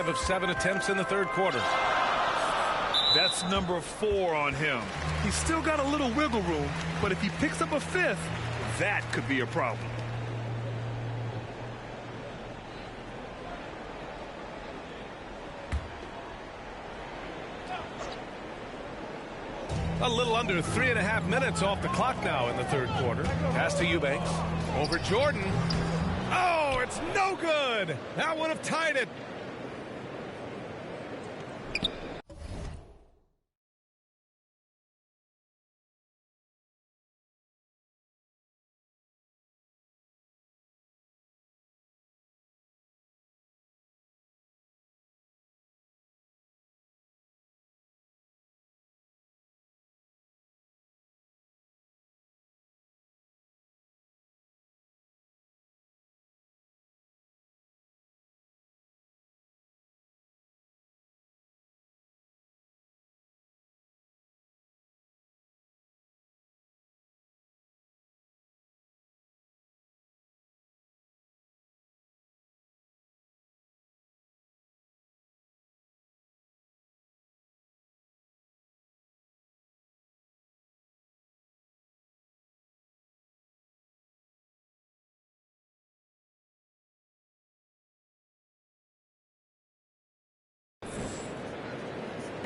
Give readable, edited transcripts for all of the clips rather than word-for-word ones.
5 of 7 attempts in the third quarter. That's number 4 on him. He's still got a little wiggle room, but if he picks up a 5th, that could be a problem. A little under 3.5 minutes off the clock now in the third quarter. Pass to Eubanks. Over Jordan. Oh, it's no good. That would have tied it.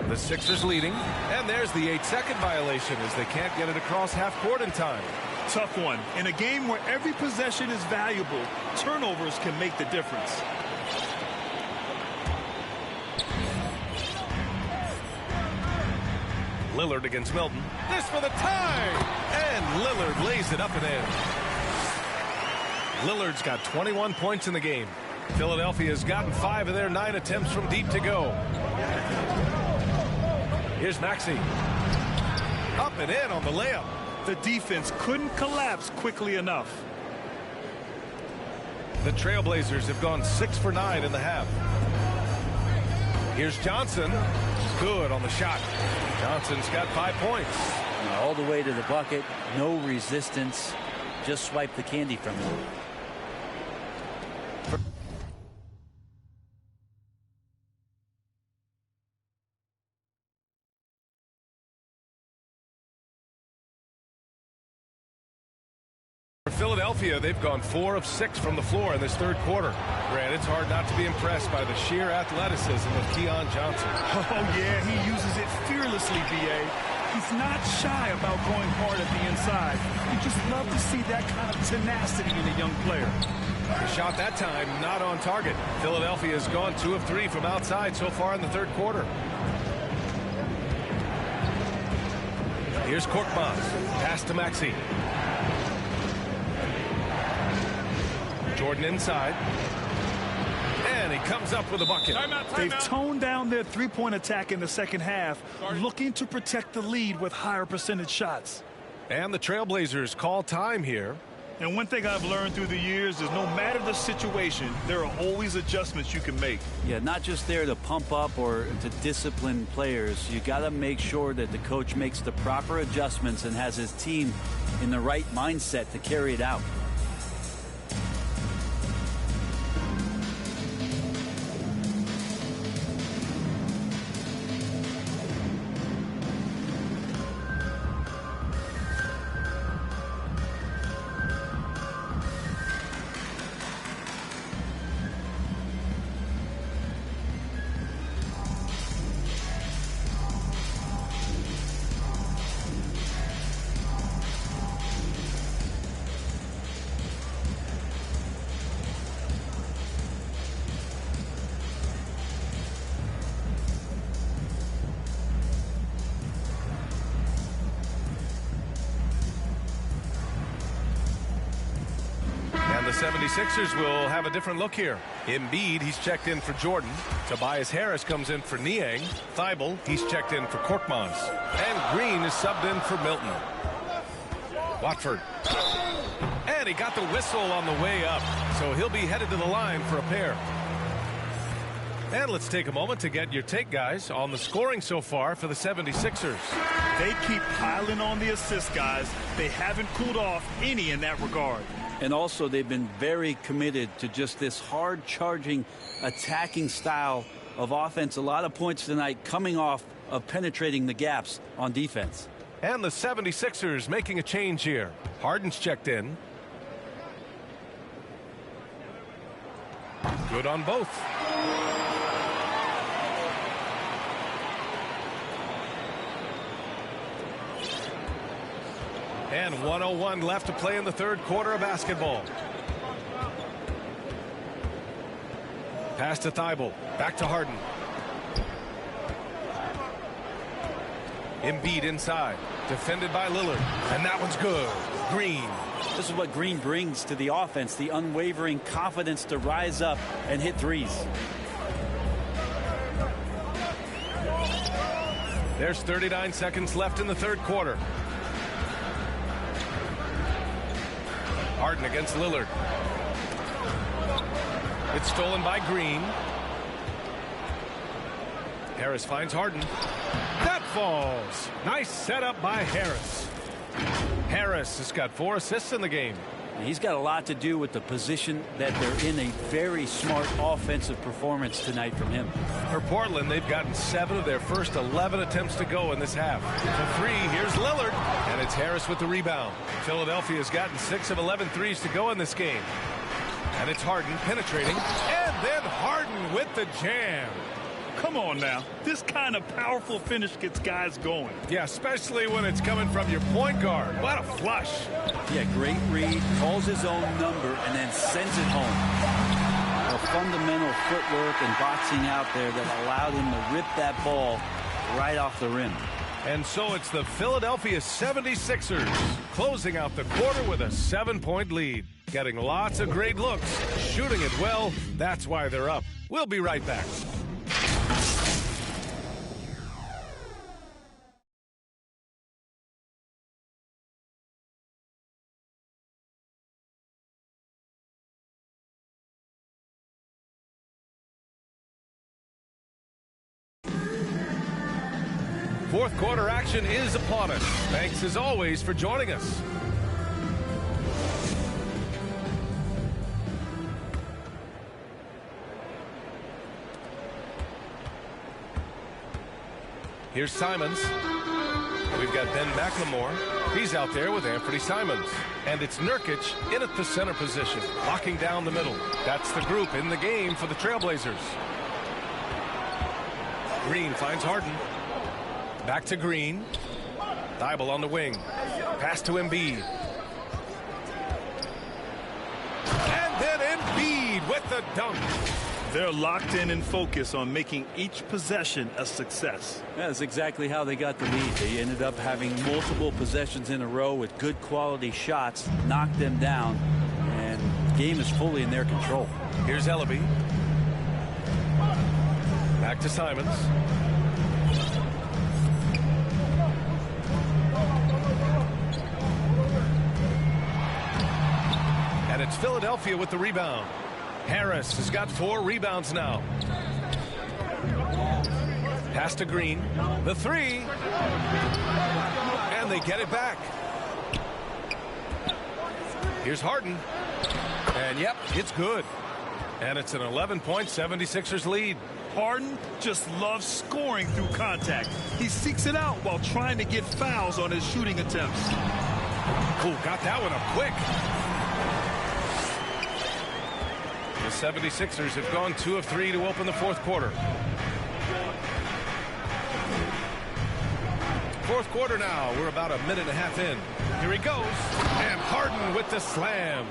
The Sixers leading, and there's the 8-second violation as they can't get it across half court in time. Tough one. In a game where every possession is valuable, turnovers can make the difference. Lillard against Milton. This for the tie! And Lillard lays it up and in. Lillard's got 21 points in the game. Philadelphia's gotten 5 of their 9 attempts from deep to go. Here's Maxey. Up and in on the layup. The defense couldn't collapse quickly enough. The Trailblazers have gone 6 for 9 in the half. Here's Johnson. Good on the shot. Johnson's got 5 points. All the way to the bucket. No resistance. Just swipe the candy from him. Philadelphia, they've gone 4 of 6 from the floor in this third quarter. Grant, it's hard not to be impressed by the sheer athleticism of Keon Johnson. Oh, yeah, he uses it fearlessly, B.A. He's not shy about going hard at the inside. You just love to see that kind of tenacity in a young player. The shot that time not on target. Philadelphia has gone 2 of 3 from outside so far in the third quarter. Here's Korkmaz. Pass to Maxey. Jordan inside. And he comes up with a bucket. They've toned down their three-point attack in the second half, looking to protect the lead with higher percentage shots. And the Trailblazers call time here. And one thing I've learned through the years is no matter the situation, there are always adjustments you can make. Yeah, not just there to pump up or to discipline players. You got to make sure that the coach makes the proper adjustments and has his team in the right mindset to carry it out. The 76ers will have a different look here. Embiid, he's checked in for Jordan. Tobias Harris comes in for Niang. Thibault, he's checked in for Korkmaz. And Green is subbed in for Milton. Watford. And he got the whistle on the way up. So he'll be headed to the line for a pair. And let's take a moment to get your take, guys, on the scoring so far for the 76ers. They keep piling on the assists, guys. They haven't cooled off any in that regard. And also, they've been very committed to just this hard-charging, attacking style of offense, a lot of points tonight coming off of penetrating the gaps on defense. And the 76ers making a change here. Harden's checked in. Good on both. And 1:01 left to play in the third quarter of basketball. Pass to Thibault. Back to Harden. Embiid inside. Defended by Lillard. And that one's good. Green. This is what Green brings to the offense, the unwavering confidence to rise up and hit threes. There's 39 seconds left in the third quarter. Harden against Lillard. It's stolen by Green. Harris finds Harden. That falls. Nice setup by Harris. Harris has got 4 assists in the game. He's got a lot to do with the position that they're in. A very smart offensive performance tonight from him. For Portland, they've gotten 7 of their first 11 attempts to go in this half. For 3, here's Lillard, and it's Harris with the rebound. Philadelphia's gotten 6 of 11 threes to go in this game. And it's Harden penetrating, and then Harden with the jam. Come on now. This kind of powerful finish gets guys going. Yeah, especially when it's coming from your point guard. What a flush. Yeah, great read, calls his own number, and then sends it home. A fundamental footwork and boxing out there that allowed him to rip that ball right off the rim. And so it's the Philadelphia 76ers closing out the quarter with a 7-point lead. Getting lots of great looks, shooting it well. That's why they're up. We'll be right back. Fourth quarter action is upon us. Thanks as always for joining us. Here's Simons. We've got Ben McLemore. He's out there with Anthony Simons. And it's Nurkic in at the center position, locking down the middle. That's the group in the game for the Trailblazers. Green finds Harden. Back to Green. Thibault on the wing. Pass to Embiid. And then Embiid with the dunk. They're locked in and focused on making each possession a success. That's exactly how they got the lead. They ended up having multiple possessions in a row with good quality shots, knocked them down, and the game is fully in their control. Here's Ellaby. Back to Simons. And it's Philadelphia with the rebound. Harris has got 4 rebounds now. Pass to Green. The 3. And they get it back. Here's Harden. And yep, it's good. And it's an 11-point 76ers lead. Harden just loves scoring through contact. He seeks it out while trying to get fouls on his shooting attempts. Ooh, got that one up quick. The 76ers have gone 2 of 3 to open the fourth quarter. Fourth quarter now. We're about a minute and a half in. Here he goes. And Harden with the slam.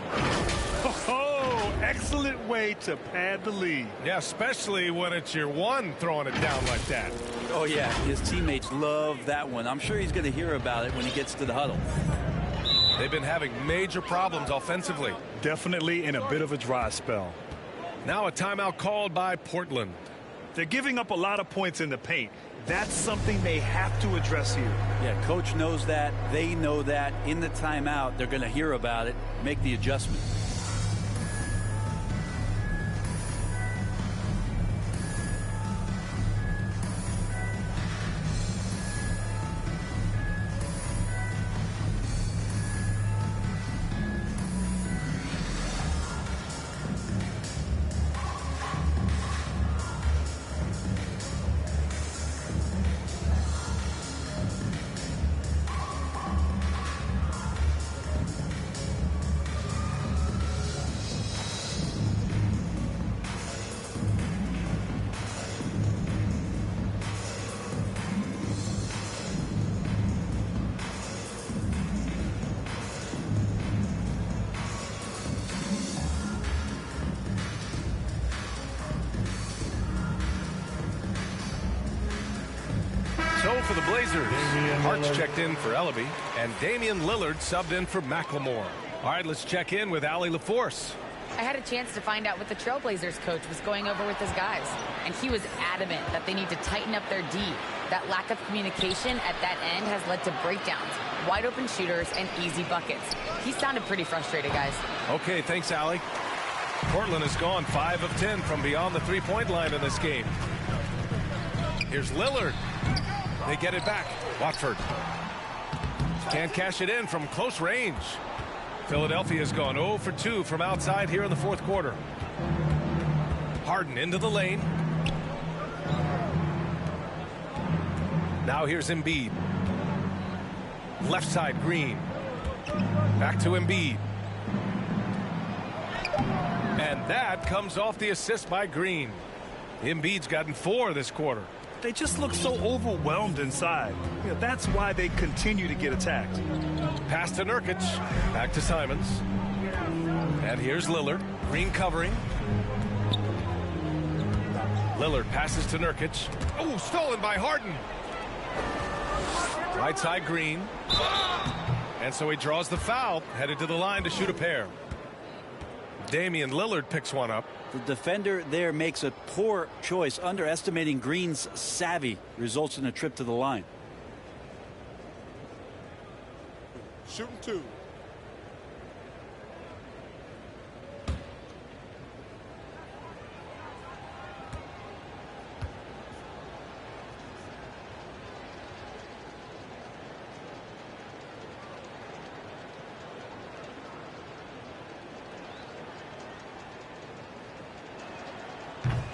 Oh, excellent way to pad the lead. Yeah, especially when it's your one throwing it down like that. Oh, yeah, his teammates love that one. I'm sure he's going to hear about it when he gets to the huddle. They've been having major problems offensively. Definitely in a bit of a dry spell. Now a timeout called by Portland. They're giving up a lot of points in the paint. That's something they have to address here. Yeah, coach knows that. They know that. In the timeout, they're going to hear about it, make the adjustment. Blazers. Hart's checked in for Ellaby, and Damian Lillard subbed in for McLemore. All right, let's check in with Allie LaForce. I had a chance to find out what the Trailblazers coach was going over with his guys, and he was adamant that they need to tighten up their D. That lack of communication at that end has led to breakdowns, wide open shooters, and easy buckets. He sounded pretty frustrated, guys. Okay, thanks, Allie. Portland has gone 5 of 10 from beyond the three-point line in this game. Here's Lillard. They get it back. Watford can't cash it in from close range. Philadelphia's gone 0 for 2 from outside here in the fourth quarter. Harden into the lane. Now here's Embiid. Left side, Green. Back to Embiid. And that comes off the assist by Green. Embiid's gotten 4 this quarter. They just look so overwhelmed inside. You know, that's why they continue to get attacked. Pass to Nurkic. Back to Simons. And here's Lillard. Green covering. Lillard passes to Nurkic. Oh, stolen by Harden. Right side, Green. And so he draws the foul, headed to the line to shoot a pair. Damian Lillard picks one up. The defender there makes a poor choice, underestimating Green's savvy, results in a trip to the line. Shooting 2.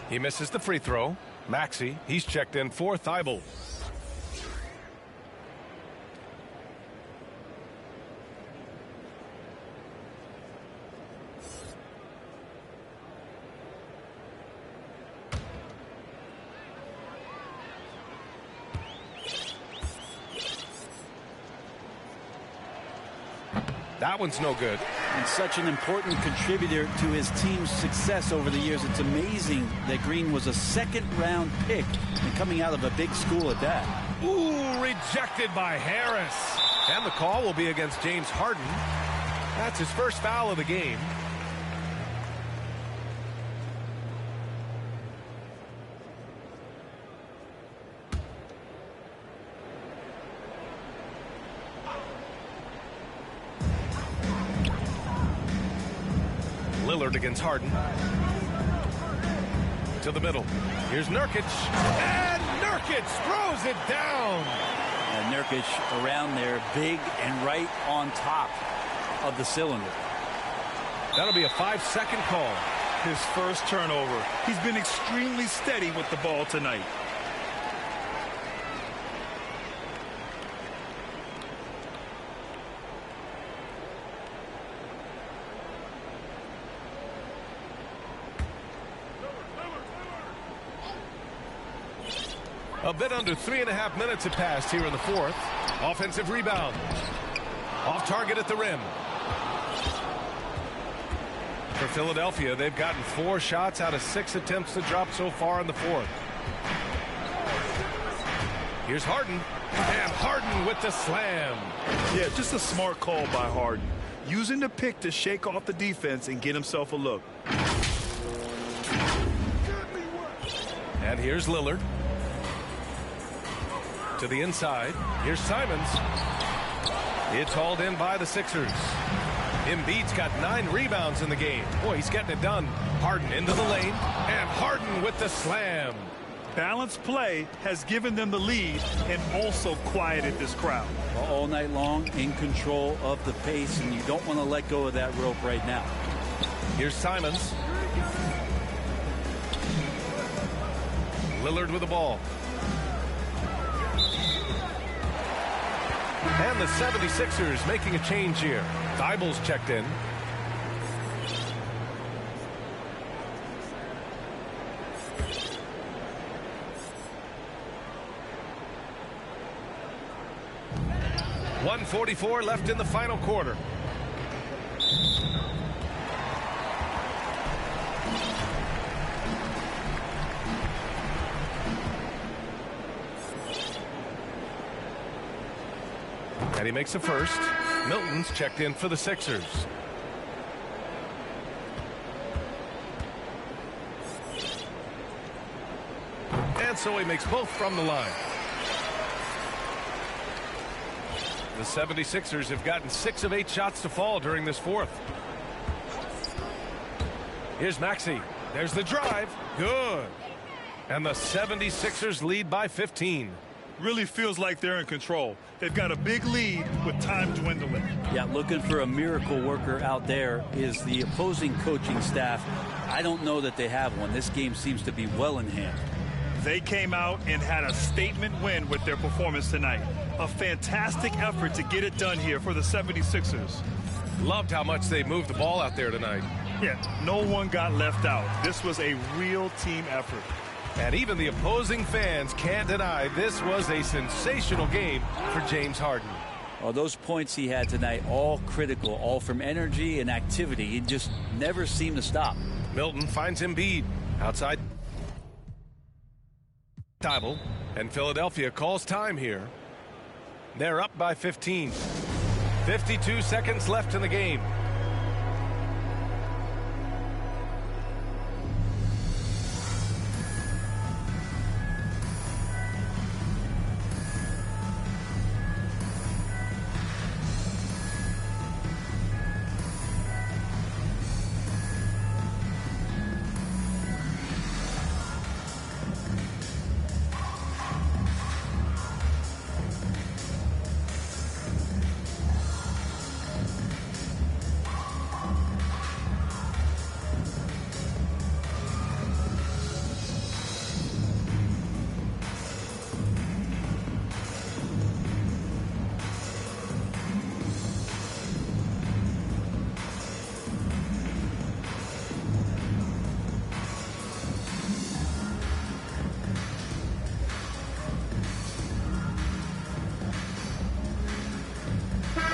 He misses the free throw. Maxey, he's checked in for Thibault. That one's no good. And such an important contributor to his team's success over the years. It's amazing that Green was a second-round pick and coming out of a big school at that. Ooh, rejected by Harris. And the call will be against James Harden. That's his first foul of the game. Lillard against Harden. To the middle. Here's Nurkic. And Nurkic throws it down. And Nurkic around there, big and right on top of the cylinder. That'll be a 5-second call. His first turnover. He's been extremely steady with the ball tonight. A bit under 3.5 minutes have passed here in the fourth. Offensive rebound. Off target at the rim. For Philadelphia, they've gotten 4 shots out of 6 attempts to drop so far in the fourth. Here's Harden. And Harden with the slam. Yeah, just a smart call by Harden. Using the pick to shake off the defense and get himself a look. And here's Lillard. To the inside. Here's Simons. It's hauled in by the Sixers. Embiid's got 9 rebounds in the game. Boy, he's getting it done. Harden into the lane. And Harden with the slam. Balanced play has given them the lead and also quieted this crowd. All night long, in control of the pace, and you don't want to let go of that rope right now. Here's Simons. Lillard with the ball. And the 76ers making a change here. Thibault's checked in. .144 left in the final quarter. And he makes the first. Milton's checked in for the Sixers. And so he makes both from the line. The 76ers have gotten 6 of 8 shots to fall during this fourth. Here's Maxey. There's the drive. Good. And the 76ers lead by 15. Really feels like they're in control. They've got a big lead with time dwindling. Yeah, looking for a miracle worker out there is the opposing coaching staff. I don't know that they have one. This game seems to be well in hand. They came out and had a statement win with their performance tonight. A fantastic effort to get it done here for the 76ers. Loved how much they moved the ball out there tonight. Yeah, no one got left out. This was a real team effort. And even the opposing fans can't deny this was a sensational game for James Harden. Well, those points he had tonight, all critical, all from energy and activity. He just never seemed to stop. Milton finds Embiid outside. Thibault, and Philadelphia calls time here. They're up by 15. 52 seconds left in the game.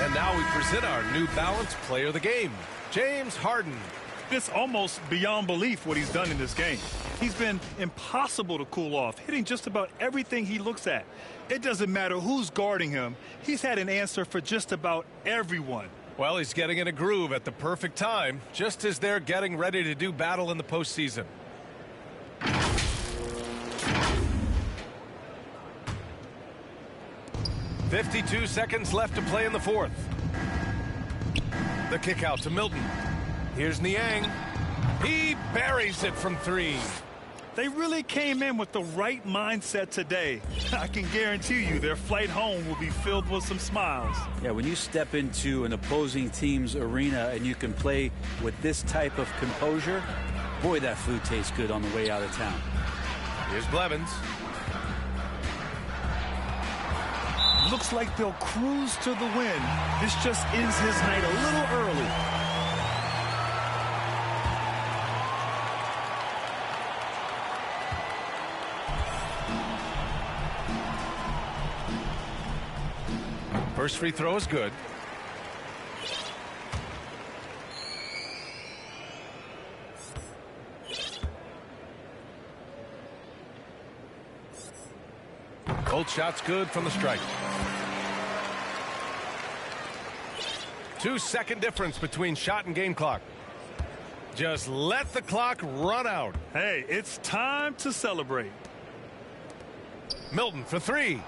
And now we present our New Balance Player of the Game, James Harden. It's almost beyond belief what he's done in this game. He's been impossible to cool off, hitting just about everything he looks at. It doesn't matter who's guarding him. He's had an answer for just about everyone. Well, he's getting in a groove at the perfect time, just as they're getting ready to do battle in the postseason. .52 seconds left to play in the fourth. The kick out to Milton. Here's Niang. He buries it from 3. They really came in with the right mindset today. I can guarantee you their flight home will be filled with some smiles. Yeah, when you step into an opposing team's arena and you can play with this type of composure, boy, that food tastes good on the way out of town. Here's Blevins. Looks like they'll cruise to the win. This just ends his night a little early. First free throw is good. Both shots good from the strike. 2-second difference between shot and game clock. Just let the clock run out. Hey, it's time to celebrate. Milton for 3.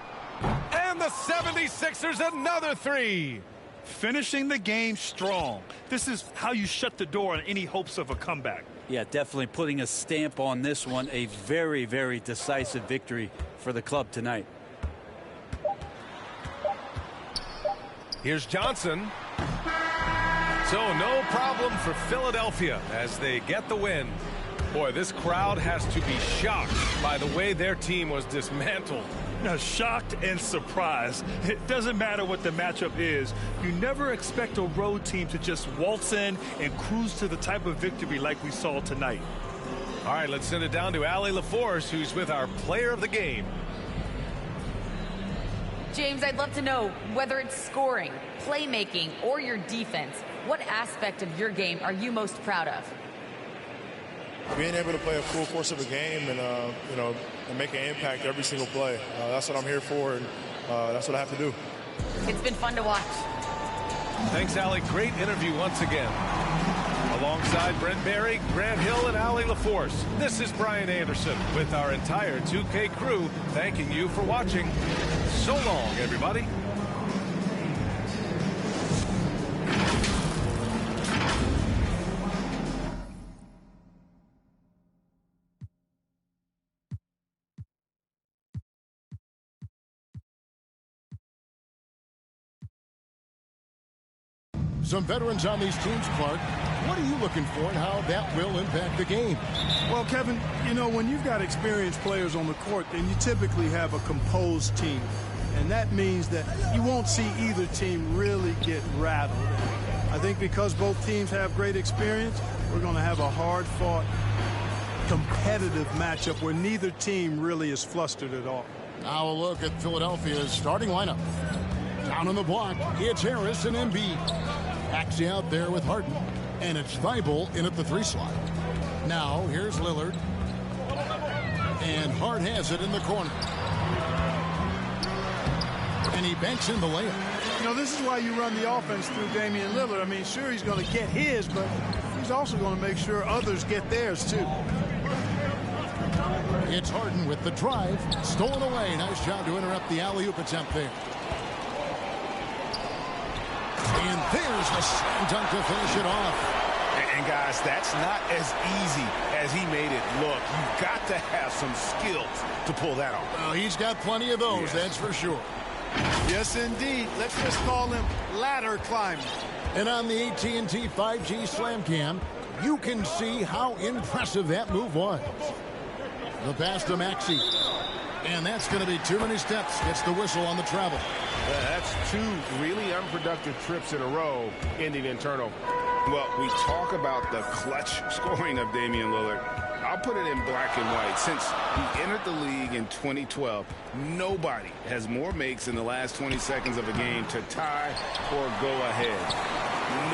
And the 76ers another 3. Finishing the game strong. This is how you shut the door on any hopes of a comeback. Yeah, definitely putting a stamp on this one. A very, very decisive victory for the club tonight. Here's Johnson. So no problem for Philadelphia as they get the win. Boy, this crowd has to be shocked by the way their team was dismantled. Now, shocked and surprised. It doesn't matter what the matchup is. You never expect a road team to just waltz in and cruise to the type of victory like we saw tonight. All right, let's send it down to Allie LaForce, who's with our player of the game. James, I'd love to know whether it's scoring, playmaking, or your defense. What aspect of your game are you most proud of? Being able to play a full course of a game and, and make an impact every single play. That's what I'm here for, and that's what I have to do. It's been fun to watch. Thanks, Allie. Great interview once again. Alongside Brent Barry, Grant Hill, and Allie LaForce, this is Brian Anderson with our entire 2K crew thanking you for watching. So long, everybody. Some veterans on these teams, Clark. What are you looking for and how that will impact the game? Well, Kevin, you know, when you've got experienced players on the court, then you typically have a composed team. And that means that you won't see either team really get rattled. I think because both teams have great experience, we're going to have a hard-fought, competitive matchup where neither team really is flustered at all. Now a look at Philadelphia's starting lineup. Down on the block, it's Harris and Embiid. Axie out there with Harden. And it's Thibault in at the 3 slot. Now, here's Lillard. And Hart has it in the corner. And he banks in the layup. You know, this is why you run the offense through Damian Lillard. I mean, sure, he's going to get his, but he's also going to make sure others get theirs, too. It's Harden with the drive. Stolen away. Nice job to interrupt the alley-oop attempt there. And there's the slam dunk to finish it off. And guys, that's not as easy as he made it look. You've got to have some skills to pull that off. Well, he's got plenty of those, that's for sure. Yes, indeed. Let's just call him ladder climbing. And on the AT&T 5G Slam Cam, you can see how impressive that move was. The pass to Maxey. And that's going to be too many steps. Gets the whistle on the travel. That's 2 really unproductive trips in a row, ending in turnover. Well, we talk about the clutch scoring of Damian Lillard. I'll put it in black and white. Since he entered the league in 2012, nobody has more makes in the last 20 seconds of a game to tie or go ahead.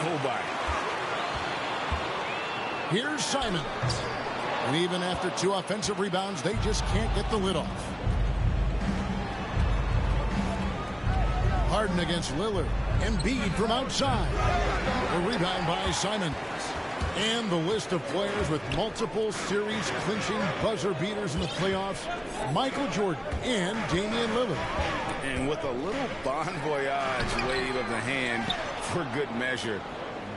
Nobody. Here's Simons. And even after 2 offensive rebounds, they just can't get the lid off. Harden against Lillard. Embiid from outside. The rebound by Simons. And the list of players with multiple series clinching buzzer beaters in the playoffs. Michael Jordan and Damian Lillard. And with a little bon voyage wave of the hand for good measure,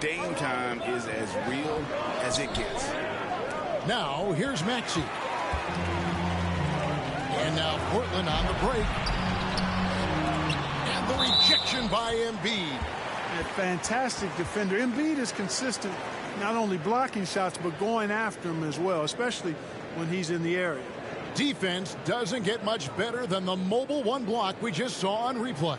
Dame time is as real as it gets. Now, here's Maxey. And now Portland on the break. And the rejection by Embiid. A fantastic defender. Embiid is consistent, not only blocking shots, but going after them as well, especially when he's in the area. Defense doesn't get much better than the mobile 1 block we just saw on replay.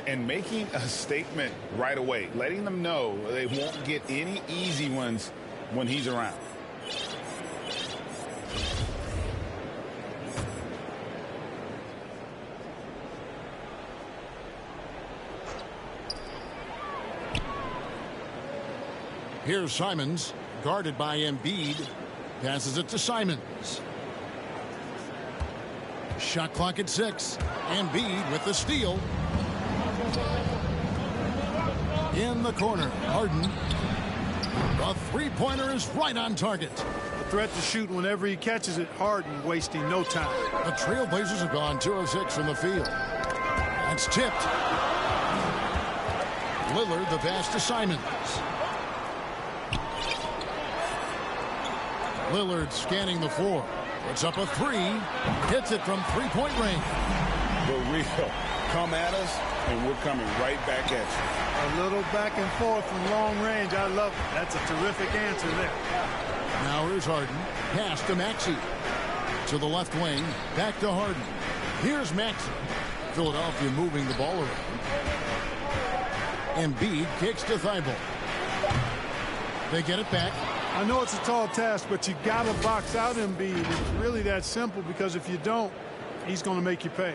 And making a statement right away, letting them know they won't get any easy ones when he's around. Here's Simons, guarded by Embiid. Passes it to Simons. Shot clock at 6. Embiid with the steal. In the corner, Harden. The 3-pointer is right on target. A threat to shoot whenever he catches it. Harden wasting no time. The Trailblazers have gone 2 of 6 from the field. That's tipped. Lillard the pass to Simons. Lillard scanning the floor. Puts up a 3. Hits it from 3-point range. The real come at us, and we're coming right back at you. A little back and forth from long range. I love it. That's a terrific answer there. Now here's Harden. Pass to Maxey. To the left wing. Back to Harden. Here's Maxey. Philadelphia moving the ball around. Embiid kicks to Thibault. They get it back. I know it's a tall task, but you got to box out Embiid. It's really that simple, because if you don't, he's going to make you pay.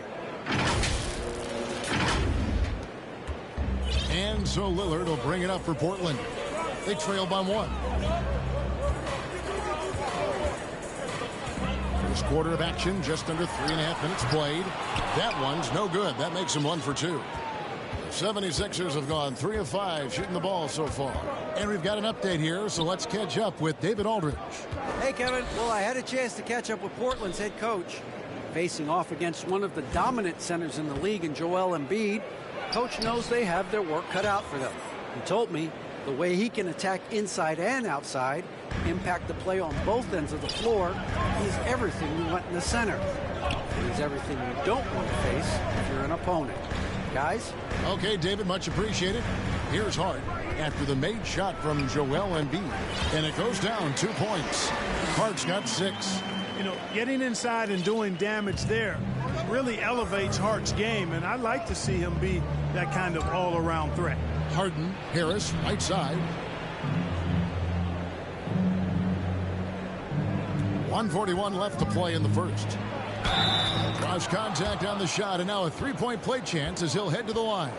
And so Lillard will bring it up for Portland. They trail by 1. First quarter of action, just under 3.5 minutes played. That one's no good. That makes him 1 for 2. 76ers have gone 3 of 5 shooting the ball so far. And we've got an update here, so let's catch up with David Aldridge. Hey, Kevin. Well, I had a chance to catch up with Portland's head coach. Facing off against one of the dominant centers in the league in Joel Embiid, coach knows they have their work cut out for them. He told me the way he can attack inside and outside, impact the play on both ends of the floor, is everything you want in the center. It is everything you don't want to face if you're an opponent. Guys? Okay, David, much appreciated. Here's Hart after the made shot from Joel Embiid. And it goes down 2 points. Hart's got 6. You know, getting inside and doing damage there really elevates Hart's game, and I like to see him be that kind of all-around threat. Harden, Harris, right side. 1:41 left to play in the first. Cross contact on the shot, and now a three-point play chance as he'll head to the line.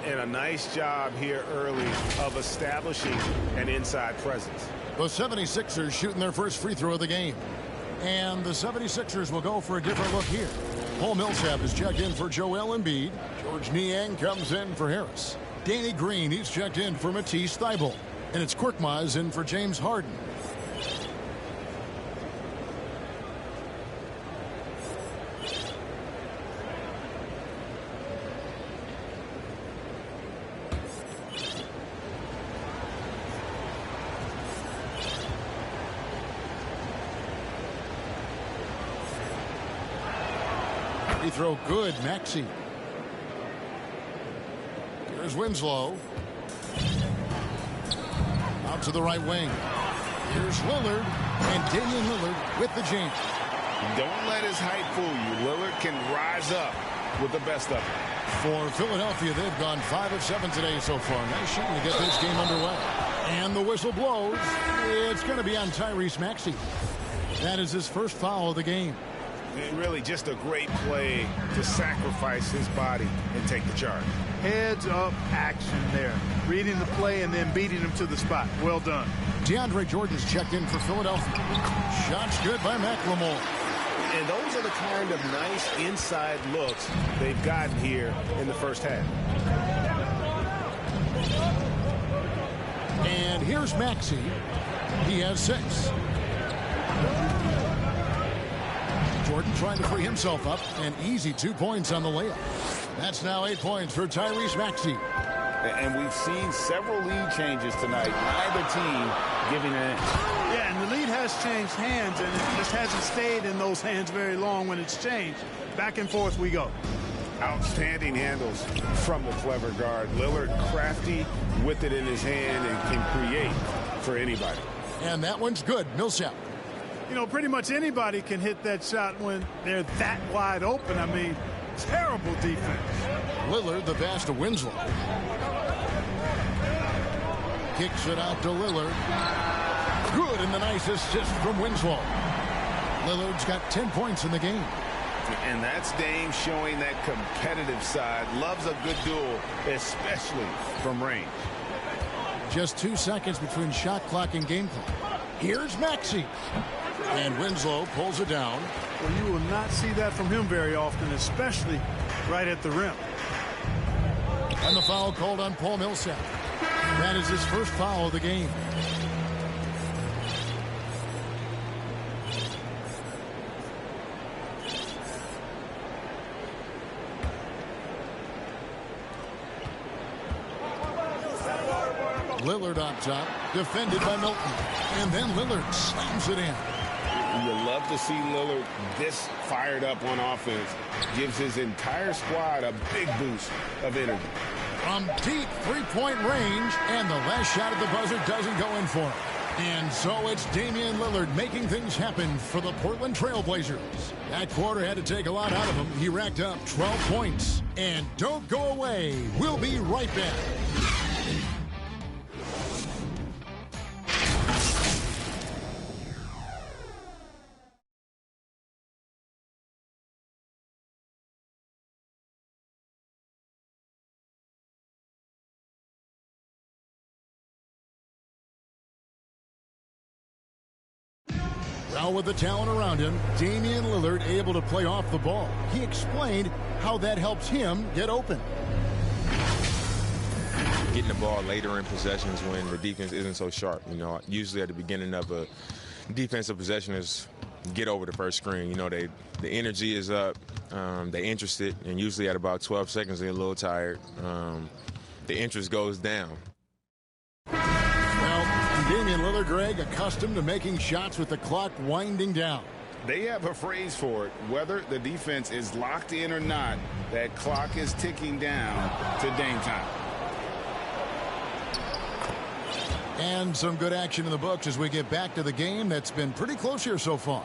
And a nice job here early of establishing an inside presence. The 76ers shooting their first free throw of the game. And the 76ers will go for a different look here. Paul Millsap is checked in for Joel Embiid. George Niang comes in for Harris. Danny Green, he's checked in for Matisse Thybulle. And it's Korkmaz in for James Harden. Free throw good, Maxey. Here's Winslow. Out to the right wing. Here's Lillard, and Damian Lillard with the jam. Don't let his height fool you. Lillard can rise up with the best of it. For Philadelphia, they've gone 5 of 7 today so far. Nice shooting to get this game underway. And the whistle blows. It's going to be on Tyrese Maxey. That is his first foul of the game. Really just a great play to sacrifice his body and take the charge. Heads up action there. Reading the play and then beating him to the spot. Well done. DeAndre Jordan's checked in for Philadelphia. Shots good by McLemore. And those are the kind of nice inside looks they've gotten here in the first half. And here's Maxey. He has 6. Jordan trying to free himself up. An easy 2 points on the layup. That's now 8 points for Tyrese Maxey. And we've seen several lead changes tonight. Neither team giving an inch. Yeah, and the lead has changed hands, and it just hasn't stayed in those hands very long when it's changed. Back and forth we go. Outstanding handles from the clever guard. Lillard crafty with it in his hand and can create for anybody. And that one's good. Millsap. You know, pretty much anybody can hit that shot when they're that wide open. I mean, terrible defense. Lillard, the pass to Winslow. Kicks it out to Lillard. Good, and the nice assist from Winslow. Lillard's got 10 points in the game. And that's Dame showing that competitive side. Loves a good duel, especially from range. Just 2 seconds between shot clock and game clock. Here's Maxey. And Winslow pulls it down. Well, you will not see that from him very often, especially right at the rim. And the foul called on Paul Millsap. That is his first foul of the game. Lillard up top, defended by Milton. And then Lillard slams it in. You love to see Lillard this fired up on offense. Gives his entire squad a big boost of energy. From deep three-point range, and the last shot at the buzzer doesn't go in for him. And so it's Damian Lillard making things happen for the Portland Trail Blazers. That quarter had to take a lot out of him. He racked up 12 points. And don't go away. We'll be right back. Well, with the talent around him, Damian Lillard able to play off the ball. He explained how that helps him get open. getting the ball later in possessions when the defense isn't so sharp. You know, usually at the beginning of a defensive possession is get over the first screen. You know, the energy is up, they're interested, and usually at about 12 seconds they're a little tired. The interest goes down. Well, Damian Lillard, Greg, accustomed to making shots with the clock winding down. They have a phrase for it. Whether the defense is locked in or not, that clock is ticking down to Dame time. And some good action in the books as we get back to the game that's been pretty close here so far.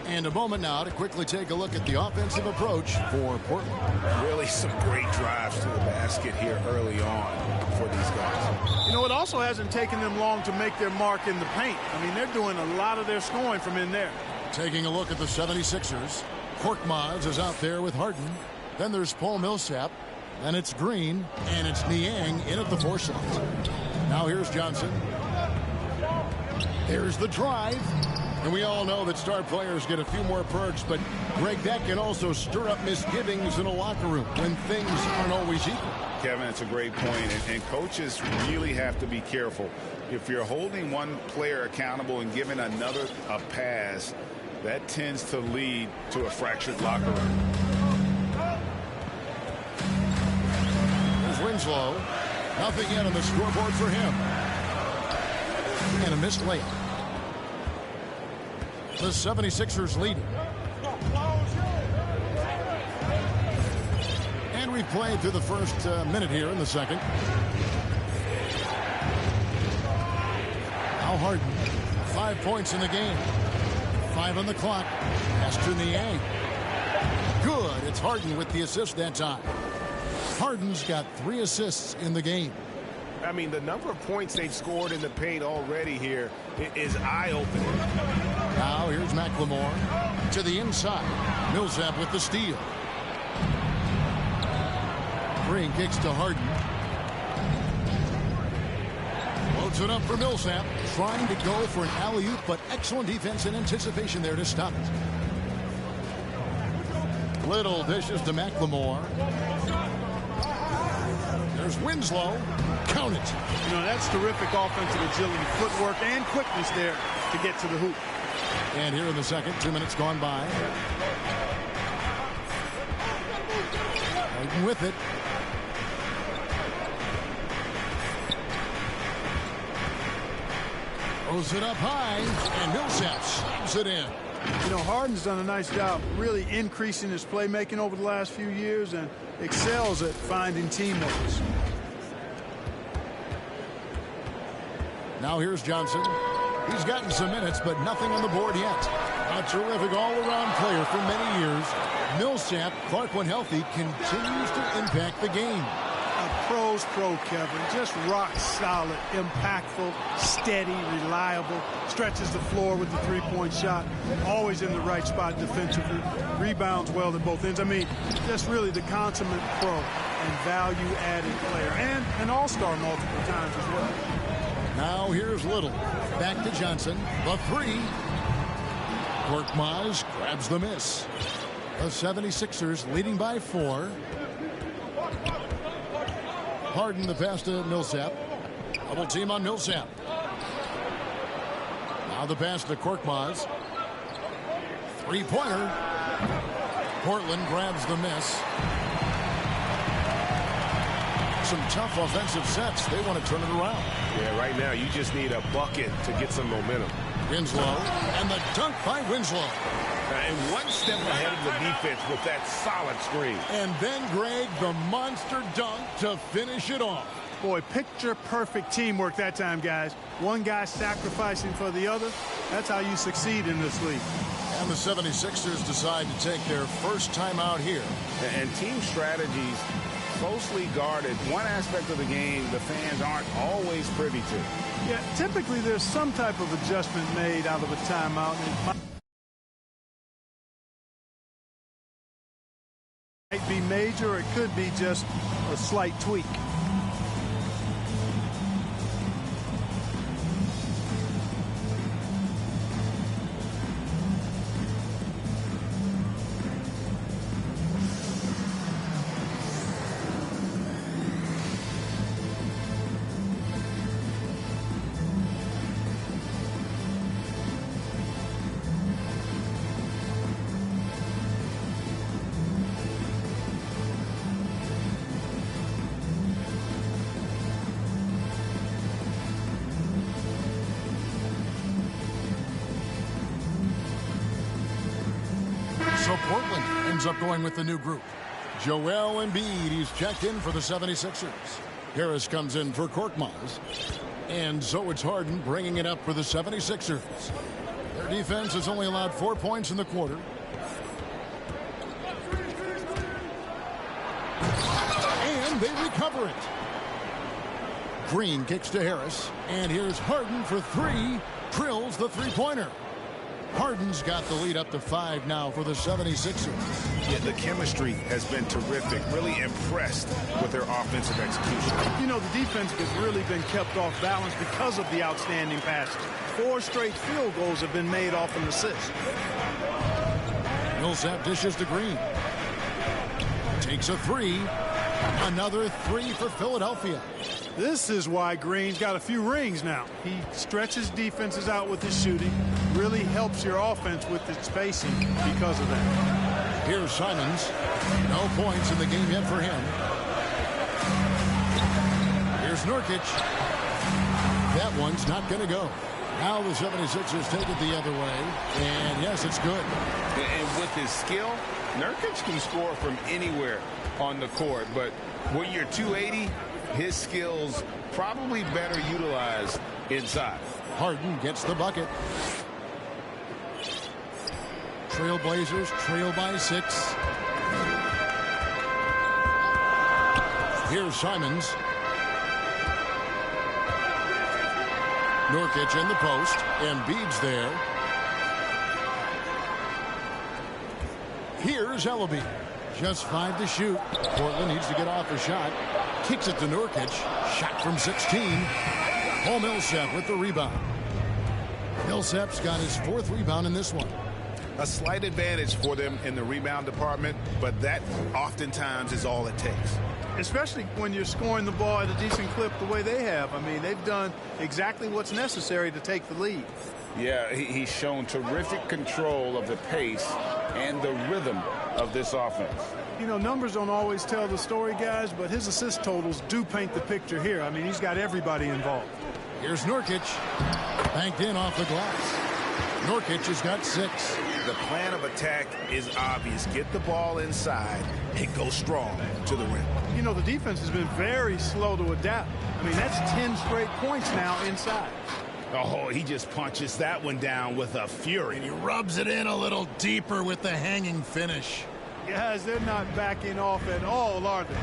And a moment now to quickly take a look at the offensive approach for Portland. Really some great drives to the basket here early on for these guys. You know, it also hasn't taken them long to make their mark in the paint. I mean, they're doing a lot of their scoring from in there. Taking a look at the 76ers. Korkmaz is out there with Harden. Then there's Paul Millsap. Then it's Green. And it's Niang in at the 4 slot. Now here's Johnson. There's the drive. And we all know that star players get a few more perks, but Greg, that can also stir up misgivings in a locker room when things aren't always equal. Kevin, it's a great point, and coaches really have to be careful. If you're holding one player accountable and giving another a pass, that tends to lead to a fractured locker room. There's Winslow. Nothing yet on the scoreboard for him. And a missed layup. The 76ers leading. And we played through the first minute here in the second. Now Harden. 5 points in the game. 5 on the clock. Pass to Niang. Good. It's Harden with the assist that time. Harden's got 3 assists in the game. I mean, the number of points they've scored in the paint already here is eye-opening. Now here's McLemore to the inside. Millsap with the steal. Green kicks to Harden. Loads it up for Millsap. Trying to go for an alley-oop, but excellent defense and anticipation there to stop it. Little dishes to McLemore. There's Winslow. Count it. You know, that's terrific offensive agility, footwork, and quickness there to get to the hoop. And here in the second, 2 minutes gone by. Harden with it. Throws it up high, and Millsap slams it in. You know, Harden's done a nice job really increasing his playmaking over the last few years and excels at finding teammates. Now here's Johnson. He's gotten some minutes, but nothing on the board yet. A terrific all-around player for many years. Millsap, Clark when healthy, continues to impact the game. A pro's pro, Kevin. Just rock solid, impactful, steady, reliable. Stretches the floor with the three-point shot. Always in the right spot defensively. Rebounds well at both ends. I mean, just really the consummate pro and value-added player. And an all-star multiple times as well. Now here's Little. Back to Johnson. The 3. Korkmaz grabs the miss. The 76ers leading by 4. Harden the pass to Millsap. Double team on Millsap. Now the pass to Korkmaz. 3-pointer. Portland grabs the miss. Some tough offensive sets. They want to turn it around. Yeah, right now you just need a bucket to get some momentum. Winslow, and the dunk by Winslow. And one step ahead of the defense with that solid screen. And then, Greg, the monster dunk to finish it off. Boy, picture-perfect teamwork that time, guys. One guy sacrificing for the other. That's how you succeed in this league. And the 76ers decide to take their first time out here. And team strategies closely guarded. One aspect of the game the fans aren't always privy to. Yeah, typically there's some type of adjustment made out of a timeout. It might be major, or it could be just a slight tweak. comes up going with the new group. Joel Embiid, he's checked in for the 76ers. Harris comes in for Korkmaz. And so it's Harden bringing it up for the 76ers. Their defense has only allowed 4 points in the quarter. And they recover it. Green kicks to Harris. And here's Harden for three. Drills the three-pointer. Harden's got the lead up to 5 now for the 76ers. Yeah, the chemistry has been terrific. Really impressed with their offensive execution. You know, the defense has really been kept off balance because of the outstanding passes. 4 straight field goals have been made off an assist. Millsap dishes to Green. Takes a 3. Another 3 for Philadelphia. This is why Green's got a few rings now. He stretches defenses out with his shooting, really helps your offense with its spacing because of that. Here's Simons. No points in the game yet for him. Here's Nurkic. That one's not going to go. Now the 76ers take it the other way. And yes, it's good. And with his skill, Nurkic can score from anywhere on the court. But when you're 280, his skills probably better utilized inside. Harden gets the bucket. Trailblazers trail by 6. Here's Simons. Nurkic in the post. Embiid's there. Here's Ellaby. Just 5 to shoot. Portland needs to get off a shot. Kicks it to Nurkic. Shot from 16. Paul Millsap with the rebound. Millsap's got his 4th rebound in this one. A slight advantage for them in the rebound department, but that oftentimes is all it takes. Especially when you're scoring the ball at a decent clip the way they have. I mean, they've done exactly what's necessary to take the lead. Yeah, he's shown terrific control of the pace and the rhythm of this offense. You know, numbers don't always tell the story, guys, but his assist totals do paint the picture here. I mean, he's got everybody involved. Here's Nurkic. Banked in off the glass. Nurkic has got 6. The plan of attack is obvious. Get the ball inside and go strong to the rim. You know, the defense has been very slow to adapt. I mean, that's 10 straight points now inside. Oh, he just punches that one down with a fury. And he rubs it in a little deeper with the hanging finish. Guys, they're not backing off at all, are they?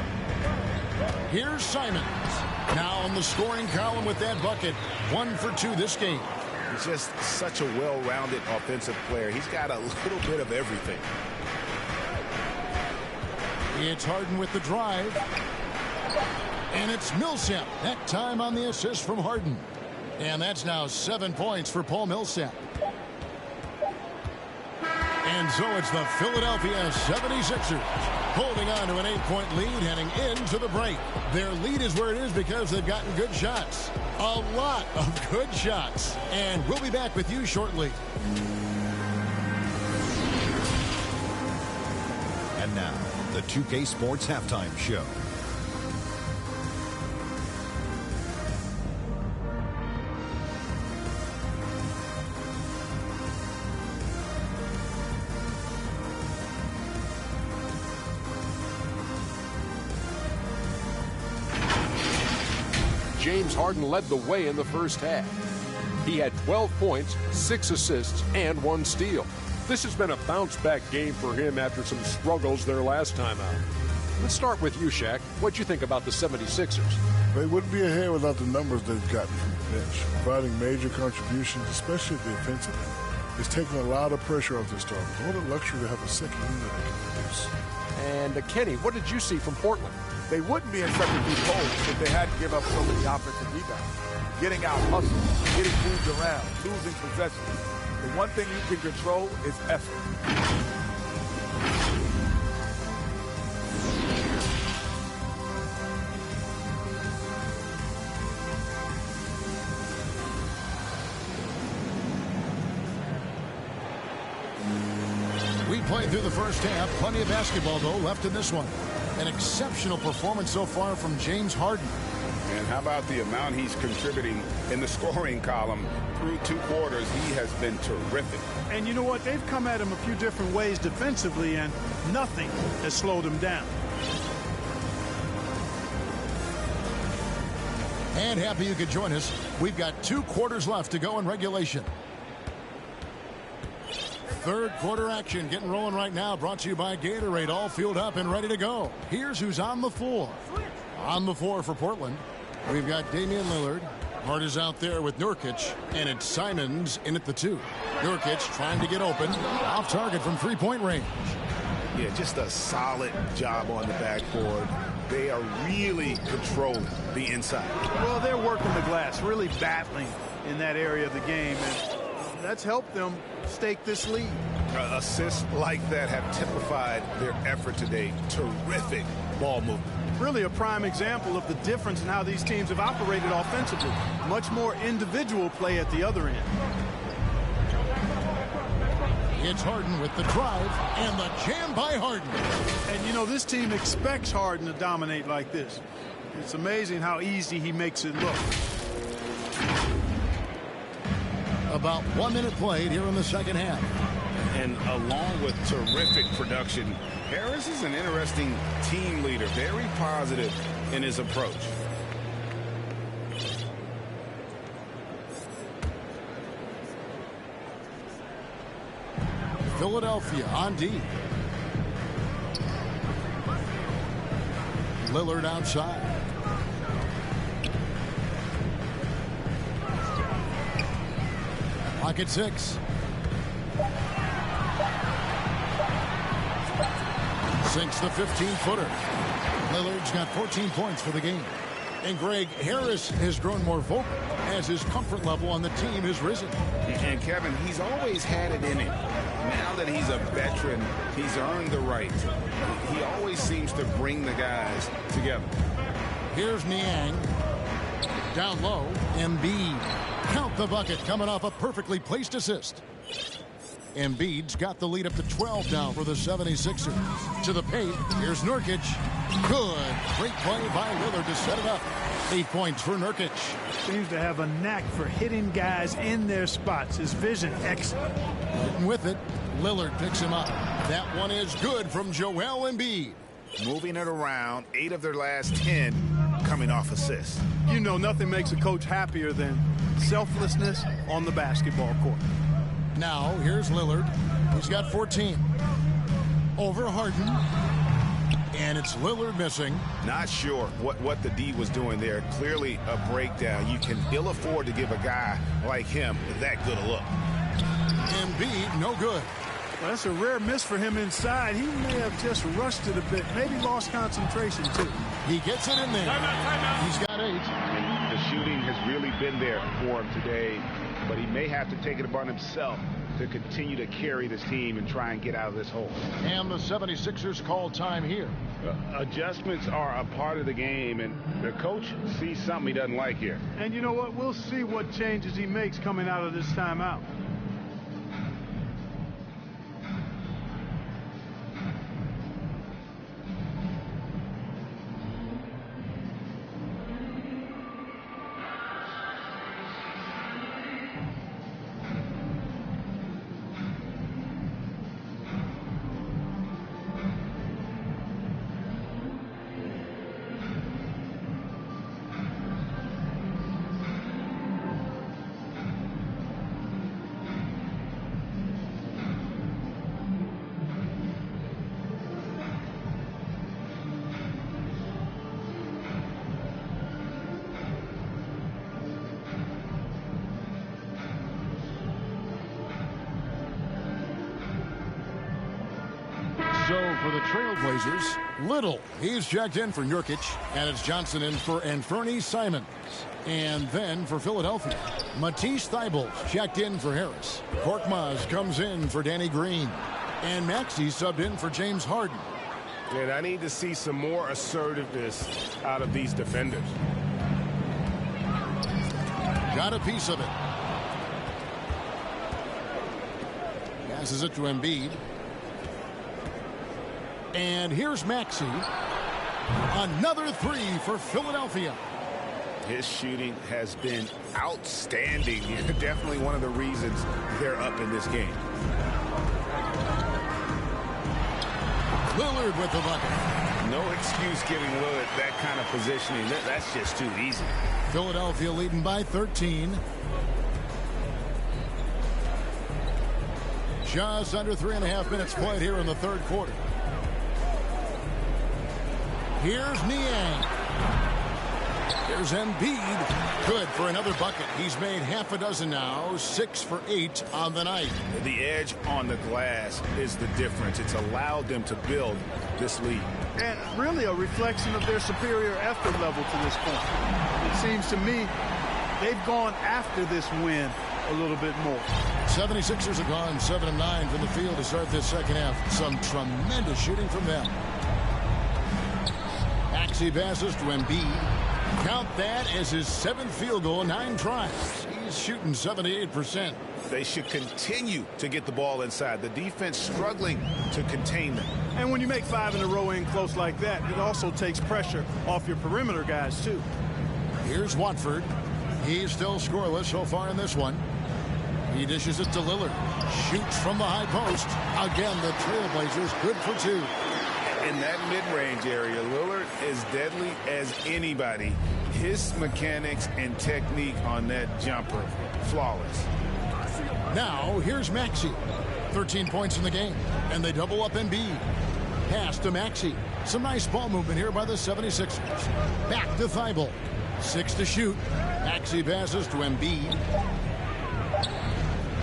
Here's Simons. Now on the scoring column with that bucket. 1 for 2 this game. He's just such a well-rounded offensive player. He's got a little bit of everything. It's Harden with the drive. And it's Millsap. That time on the assist from Harden. And that's now 7 points for Paul Millsap. And so it's the Philadelphia 76ers holding on to an 8-point lead heading into the break. Their lead is where it is because they've gotten good shots. A lot of good shots. And we'll be back with you shortly. And now, the 2K Sports Halftime Show. James Harden led the way in the first half. He had 12 points, 6 assists, and 1 steal. This has been a bounce-back game for him after some struggles their last time out. Let's start with you, Shaq. What'd you think about the 76ers? They wouldn't be ahead without the numbers they've gotten from the bench, providing major contributions, especially at the offensive end. It's taking a lot of pressure off their starters. What a luxury to have a second unit that can produce. And Kenny, what did you see from Portland? They wouldn't be in such a deep hole if they hadn't given up so many offensive rebounds. Getting out hustled, getting moved around, losing possession. The one thing you can control is effort. We played through the first half. Plenty of basketball, though, left in this one. An exceptional performance so far from James Harden. And how about the amount he's contributing in the scoring column through 2 quarters? He has been terrific. And you know what? They've come at him a few different ways defensively, and nothing has slowed him down. And happy you could join us. We've got 2 quarters left to go in regulation. Third quarter action getting rolling right now, brought to you by Gatorade, all fueled up and ready to go. Here's who's on the floor. On the floor for Portland, we've got Damian Lillard. Hart is out there with Nurkic, and it's Simons in at the 2. Nurkic trying to get open, off target from 3-point range. Yeah, just a solid job on the backboard. They are really controlling the inside. Well, they're working the glass, really battling in that area of the game, and that's helped them stake this lead. Assists like that have typified their effort today. Terrific ball movement. Really a prime example of the difference in how these teams have operated offensively. Much more individual play at the other end. It's Harden with the drive and the jam by Harden. And you know, this team expects Harden to dominate like this. It's amazing how easy he makes it look. About 1 minute played here in the second half. And along with terrific production, Harris is an interesting team leader, very positive in his approach. Philadelphia on D. Lillard outside. Clock at 6. Sinks the 15-footer. Lillard's got 14 points for the game. And Greg, Harris has grown more vocal as his comfort level on the team has risen. And Kevin, he's always had it in him. Now that he's a veteran, he's earned the right. He always seems to bring the guys together. Here's Niang. Down low, Embiid. Count the bucket, coming off a perfectly placed assist. Embiid's got the lead up to 12 now for the 76ers. To the paint, here's Nurkic. Good. Great play by Lillard to set it up. 8 points for Nurkic. Seems to have a knack for hitting guys in their spots. His vision excellent. Getting with it. Lillard picks him up. That one is good from Joel Embiid. Moving it around, 8 of their last 10 coming off assists. You know, nothing makes a coach happier than selflessness on the basketball court. Now, here's Lillard. He's got 14. Over Harden. And it's Lillard missing. Not sure what the D was doing there. Clearly a breakdown. You can ill afford to give a guy like him that good a look. Embiid, no good. Well, that's a rare miss for him inside. He may have just rushed it a bit. Maybe lost concentration, too. He gets it in there. Timeout. He's got 8. And the shooting has really been there for him today. But he may have to take it upon himself to continue to carry this team and try and get out of this hole. And the 76ers call time here. Adjustments are a part of the game, and the coach sees something he doesn't like here. And you know what? We'll see what changes he makes coming out of this timeout. So for the Trailblazers, Little, he's checked in for Nurkic, and it's Johnson in for Anthony Simons. And then for Philadelphia, Matisse Thybulle checked in for Harris. Korkmaz comes in for Danny Green. And Maxey subbed in for James Harden. And I need to see some more assertiveness out of these defenders. Got a piece of it. Passes it to Embiid. And here's Maxey. Another 3 for Philadelphia. His shooting has been outstanding. Definitely one of the reasons they're up in this game. Lillard with the bucket. No excuse giving Lillard that kind of positioning. That's just too easy. Philadelphia leading by 13. Just under 3.5 minutes played here in the third quarter. Here's Niang. Here's Embiid. Good for another bucket. He's made half a dozen now, 6 for 8 on the night. The edge on the glass is the difference. It's allowed them to build this lead. And really a reflection of their superior effort level to this point. It seems to me they've gone after this win a little bit more. 76ers have gone 7 of 9 from the field to start this second half. Some tremendous shooting from them. Maxey passes to Embiid. Count that as his 7th field goal, 9 tries. He's shooting 78%. They should continue to get the ball inside. The defense struggling to contain them. And when you make 5 in a row in close like that, it also takes pressure off your perimeter guys, too. Here's Watford. He's still scoreless so far in this one. He dishes it to Lillard. Shoots from the high post. Again, the Trailblazers good for 2. In that mid-range area, Lillard is deadly as anybody. His mechanics and technique on that jumper, flawless. Now, here's Maxey. 13 points in the game, and they double up Embiid. Pass to Maxey. Some nice ball movement here by the 76ers. Back to Thibault. 6 to shoot. Maxey passes to Embiid.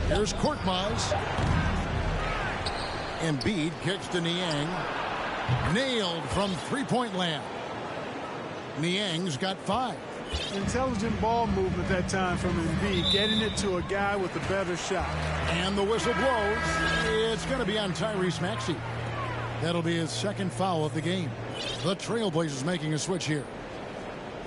Here's Korkmaz. Embiid kicks to Niang. Nailed from three-point land. Niang's got 5. Intelligent ball movement that time from Embiid, getting it to a guy with a better shot. And the whistle blows. It's going to be on Tyrese Maxey. That'll be his 2nd foul of the game. The Trailblazers making a switch here.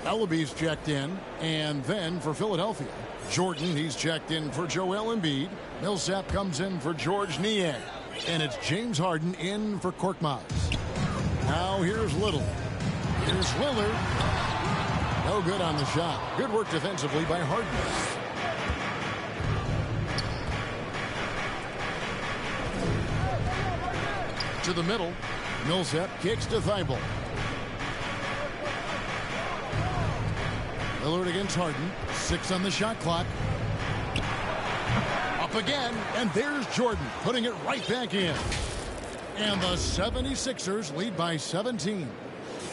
Ellaby's checked in, and then for Philadelphia, Jordan, he's checked in for Joel Embiid. Millsap comes in for George Niang. And it's James Harden in for Korkmaz. Now here's Little. Here's Lillard. No good on the shot. Good work defensively by Harden. To the middle. Millsap kicks to Thibault. Lillard against Harden. 6 on the shot clock. Up again, and there's Jordan putting it right back in. And the 76ers lead by 17.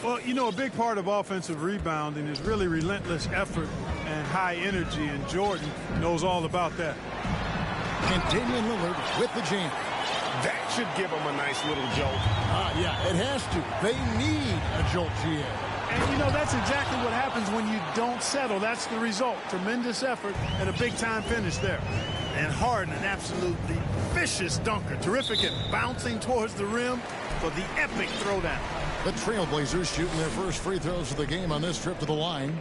Well, you know, a big part of offensive rebounding is really relentless effort and high energy, and Jordan knows all about that. And Damian Lillard with the jam. That should give them a nice little jolt. Yeah, it has to. They need a jolt here. And, you know, that's exactly what happens when you don't settle. That's the result. Tremendous effort and a big-time finish there. And Harden, an absolutely vicious dunker. Terrific at bouncing towards the rim for the epic throwdown. The Trailblazers shooting their first free throws of the game on this trip to the line.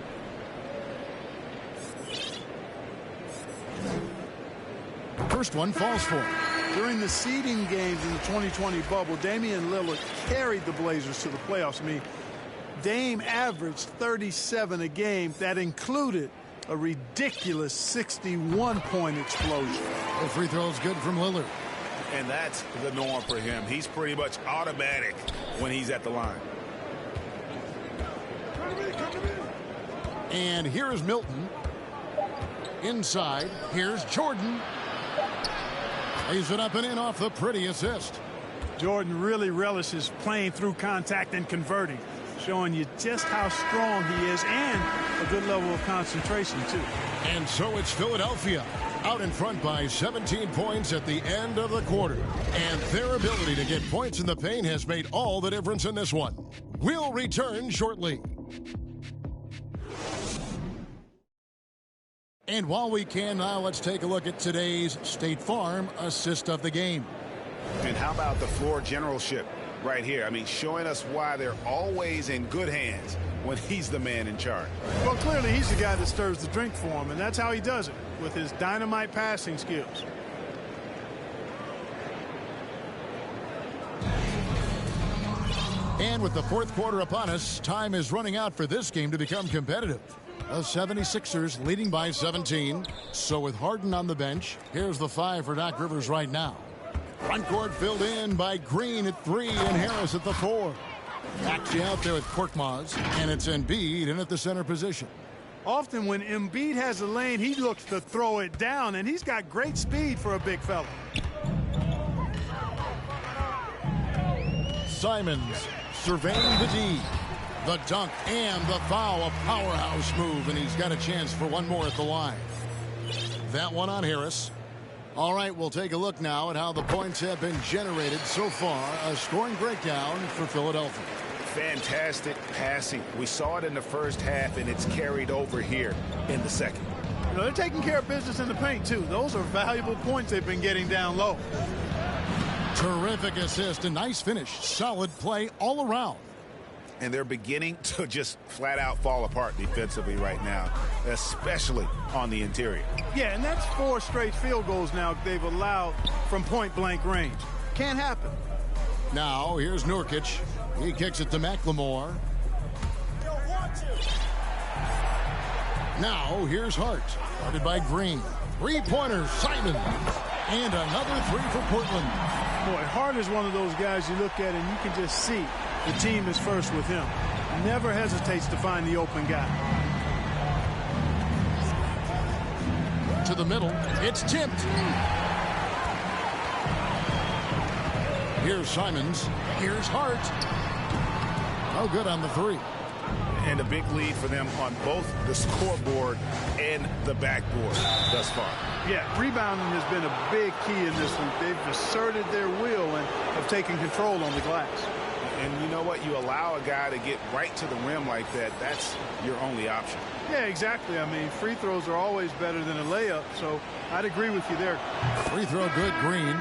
First one falls for him. During the seeding games in the 2020 bubble, Damian Lillard carried the Blazers to the playoffs. I mean, Dame averaged 37 a game. That included a ridiculous 61-point explosion. The free throw is good from Lillard. And that's the norm for him. He's pretty much automatic when he's at the line. And here's Milton. Inside, here's Jordan. Lays it up and in off the pretty assist. Jordan really relishes playing through contact and converting, showing you just how strong he is and a good level of concentration, too. And so it's Philadelphia out in front by 17 points at the end of the quarter. And their ability to get points in the paint has made all the difference in this one. We'll return shortly. And while we can now, let's take a look at today's State Farm assist of the game. And how about the floor generalship right here? I mean, showing us why they're always in good hands when he's the man in charge. Well, clearly he's the guy that stirs the drink for him, and that's how he does it, with his dynamite passing skills. And with the fourth quarter upon us, time is running out for this game to become competitive. The 76ers leading by 17. So with Harden on the bench, here's the 5 for Doc Rivers right now. Front court filled in by Green at 3 and Harris at the 4. Maxey out there with Korkmaz, and it's Embiid in at the center position. Often when Embiid has a lane, he looks to throw it down, and he's got great speed for a big fella. Simons surveying the D. The dunk and the foul, a powerhouse move, and he's got a chance for one more at the line. That one on Harris. All right, we'll take a look now at how the points have been generated so far. A scoring breakdown for Philadelphia. Fantastic passing. We saw it in the first half, and it's carried over here in the second. You know, they're taking care of business in the paint, too. Those are valuable points they've been getting down low. Terrific assist, a nice finish. Solid play all around. And they're beginning to just flat out fall apart defensively right now, especially on the interior. Yeah, and that's 4 straight field goals now they've allowed from point-blank range. Can't happen. Now, here's Nurkic. He kicks it to McLemore. Now, here's Hart. Guarded by Green. 3-pointer, Simon. And another 3 for Portland. Boy, Hart is one of those guys you look at and you can just see the team is first with him. Never hesitates to find the open guy. To the middle. It's tipped. Here's Simons. Here's Hart. Oh, good on the 3. And a big lead for them on both the scoreboard and the backboard thus far. Yeah, rebounding has been a big key in this one. They've asserted their will and have taken control on the glass. And you know what? You allow a guy to get right to the rim like that, that's your only option. Yeah, exactly. I mean, free throws are always better than a layup, so I'd agree with you there. Free throw good, Green.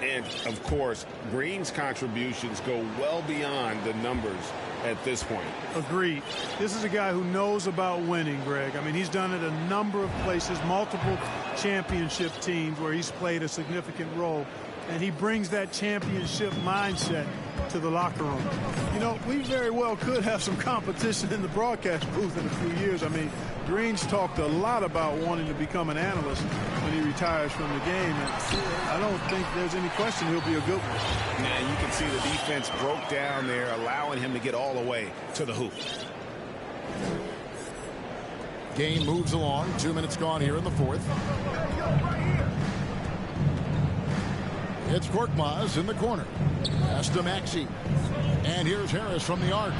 And, of course, Green's contributions go well beyond the numbers at this point. Agreed. This is a guy who knows about winning, Greg. I mean, he's done it a number of places, multiple championship teams where he's played a significant role. And he brings that championship mindset to the locker room. You know, we very well could have some competition in the broadcast booth in a few years. I mean, Green's talked a lot about wanting to become an analyst when he retires from the game. And I don't think there's any question he'll be a good one. Now, you can see the defense broke down there, allowing him to get all the way to the hoop. Game moves along. 2 minutes gone here in the 4th. It's Korkmaz in the corner. Pass to Maxey. And here's Harris from the arc.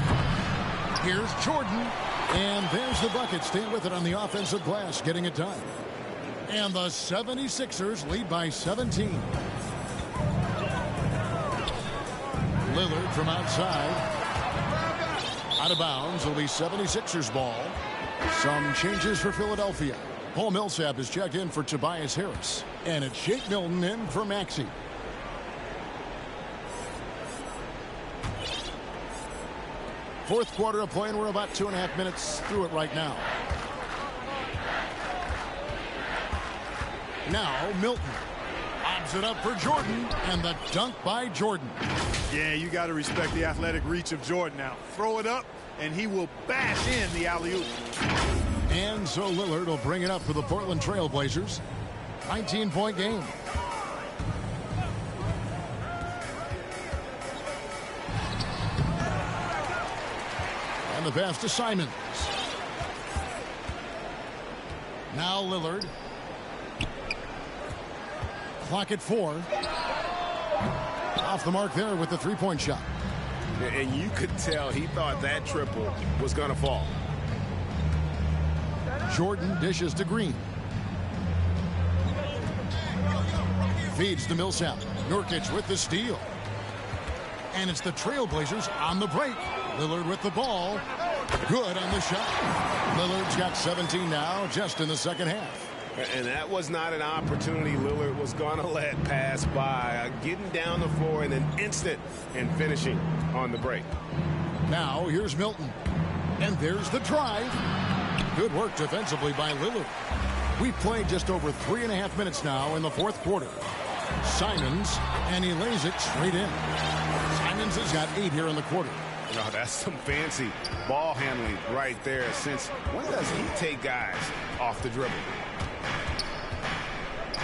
Here's Jordan. And there's the bucket. Staying with it on the offensive glass, getting it done. And the 76ers lead by 17. Lillard from outside. Out of bounds. It'll be 76ers ball. Some changes for Philadelphia. Paul Millsap is checked in for Tobias Harris. And it's Shake Milton in for Maxey. Fourth quarter of play, and we're about 2.5 minutes through it right now. Now Milton lobs it up for Jordan, and the dunk by Jordan. Yeah, you got to respect the athletic reach of Jordan now. Throw it up, and he will bash in the alley-oop. And so Lillard will bring it up for the Portland Trail Blazers. 19-point game. The pass to Simons. Now Lillard. Clock at 4. Off the mark there with the 3-point shot. And you could tell he thought that triple was going to fall. Jordan dishes to Green. Feeds to Millsap. Nurkic with the steal. And it's the Trailblazers on the break. Lillard with the ball. Good on the shot. Lillard's got 17 now, just in the second half. And that was not an opportunity Lillard was going to let pass by. Getting down the floor in an instant and finishing on the break. Now here's Milton. And there's the drive. Good work defensively by Lillard. We've played just over 3.5 minutes now in the fourth quarter. Simons, and he lays it straight in. Simons has got 8 here in the quarter. No, that's some fancy ball handling right there. Since when does he take guys off the dribble?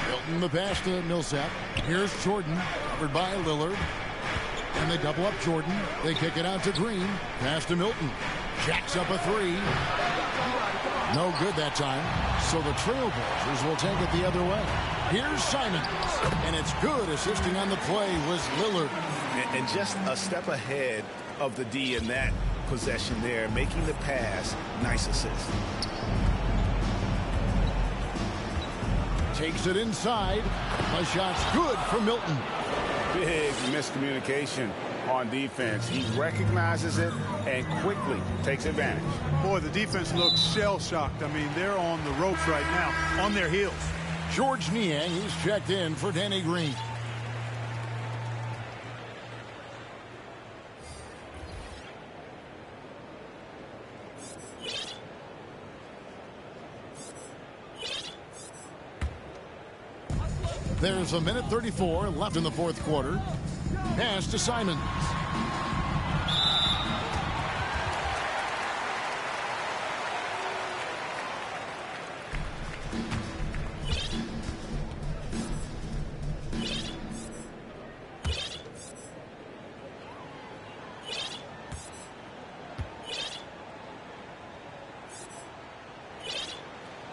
Milton the pass to Millsap. Here's Jordan, covered by Lillard. And they double up Jordan. They kick it out to Green. Pass to Milton. Jacks up a three. No good that time. So the Trailblazers will take it the other way. Here's Simons. And it's good. Assisting on the play was Lillard. And just a step ahead of the D in that possession there, making the pass. Nice assist. Takes it inside. A shot's good for Milton. Big miscommunication on defense. He recognizes it and quickly takes advantage. Boy, the defense looks shell-shocked. I mean, they're on the ropes right now, on their heels. George Niang, he's checked in for Danny Green. There's a minute 34 left in the fourth quarter. Pass to Simons.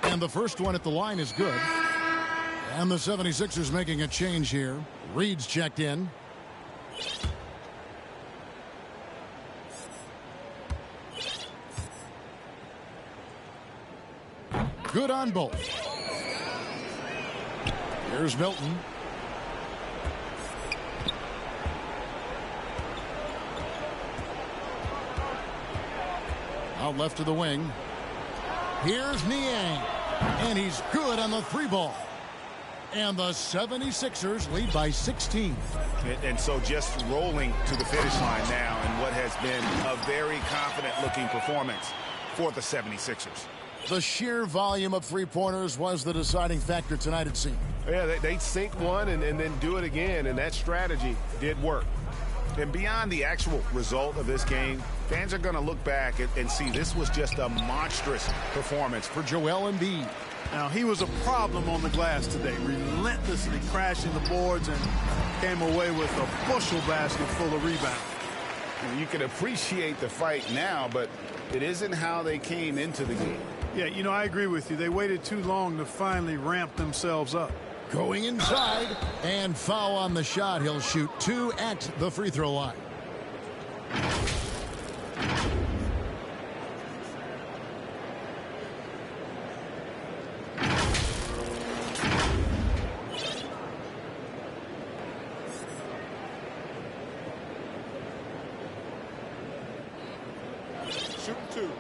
And the first one at the line is good. And the 76ers making a change here. Reed's checked in. Good on both. Here's Milton. Out left to the wing. Here's Niang. And he's good on the three ball. And the 76ers lead by 16. And so just rolling to the finish line now in what has been a very confident-looking performance for the 76ers. The sheer volume of three-pointers was the deciding factor tonight, it seemed. Yeah, they sink one and then do it again, and that strategy did work. And beyond the actual result of this game, fans are going to look back and see this was just a monstrous performance for Joel Embiid. Now, he was a problem on the glass today, relentlessly crashing the boards and came away with a bushel basket full of rebounds. You can appreciate the fight now, but it isn't how they came into the game. Yeah, you know, I agree with you. They waited too long to finally ramp themselves up. Going inside and foul on the shot. He'll shoot 2 at the free throw line. Shoot 2.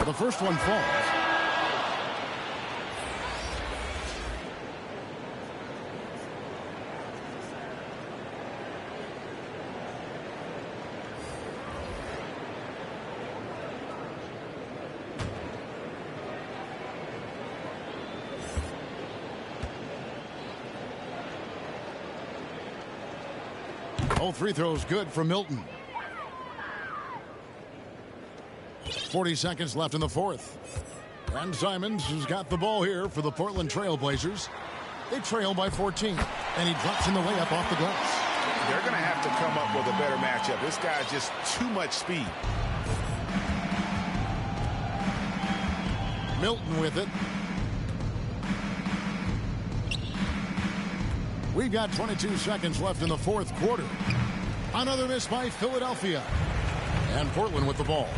The first one falls. All free throws good for Milton. 40 seconds left in the fourth. And Simons has got the ball here for the Portland Trail Blazers. They trail by 14. And he drops in the way up off the glass. They're going to have to come up with a better matchup. This guy's just too much speed. Milton with it. We've got 22 seconds left in the fourth quarter. Another miss by Philadelphia. And Portland with the ball.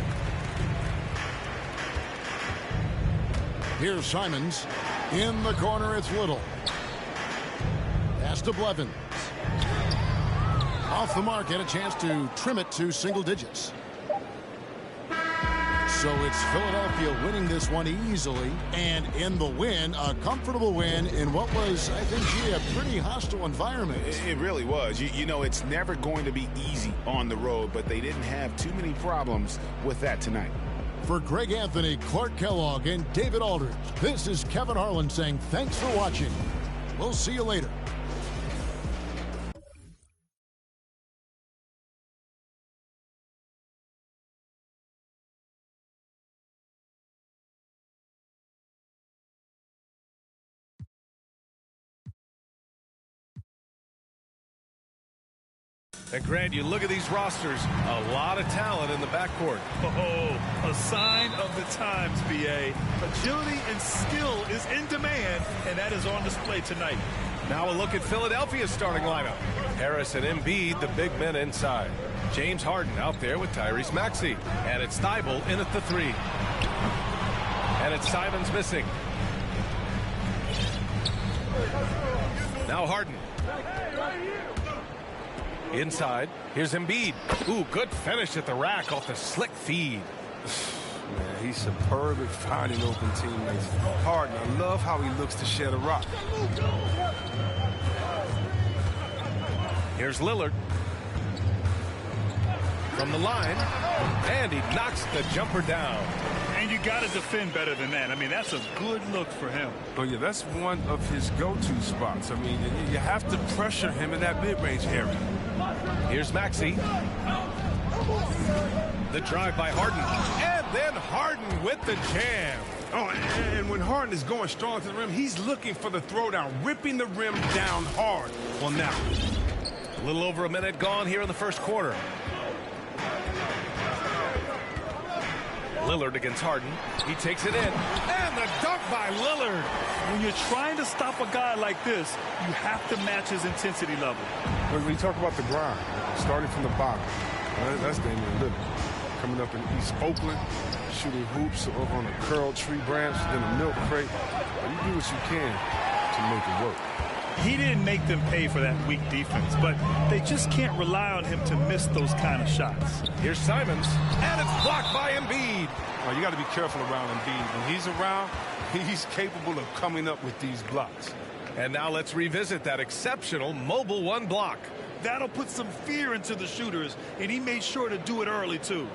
Here's Simons. In the corner, it's Little. Pass to Blevins. Off the mark, had a chance to trim it to single digits. So it's Philadelphia winning this one easily. And in the win, a comfortable win in what was, I think, a pretty hostile environment. It really was. You know, it's never going to be easy on the road, but they didn't have too many problems with that tonight. For Greg Anthony, Clark Kellogg, and David Aldridge, this is Kevin Harlan saying thanks for watching. We'll see you later. And Grant, you look at these rosters, a lot of talent in the backcourt. Oh, a sign of the times, BA. Agility and skill is in demand, and that is on display tonight. Now a look at Philadelphia's starting lineup. Harris and Embiid, the big men inside. James Harden out there with Tyrese Maxey. And it's Thibault in at the 3. And it's Simons missing. Now Harden. Inside, here's Embiid. Ooh, good finish at the rack off the slick feed. Man, he's superb at finding open teammates. Harden, I love how he looks to shed a rock. Here's Lillard. From the line, and he knocks the jumper down. And you got to defend better than that. I mean, that's a good look for him. Oh, yeah, that's one of his go-to spots. I mean, you have to pressure him in that mid-range area. Here's Maxey. The drive by Harden. And then Harden with the jam. Oh, and when Harden is going strong to the rim, he's looking for the throwdown, ripping the rim down hard. Well, now, a little over a minute gone here in the first quarter. Lillard against Harden. He takes it in. And the dunk by Lillard. When you're trying to stop a guy like this, you have to match his intensity level. When we talk about the grind, starting from the bottom, that's Damian Lillard. Coming up in East Oakland, shooting hoops over on a curled tree branch, then a milk crate. You do what you can to make it work. He didn't make them pay for that weak defense, but they just can't rely on him to miss those kind of shots. Here's Simons, and it's blocked by Embiid. Oh, you got to be careful around Embiid. When he's around, he's capable of coming up with these blocks. And now let's revisit that exceptional mobile 1 block. That'll put some fear into the shooters, and he made sure to do it early, too.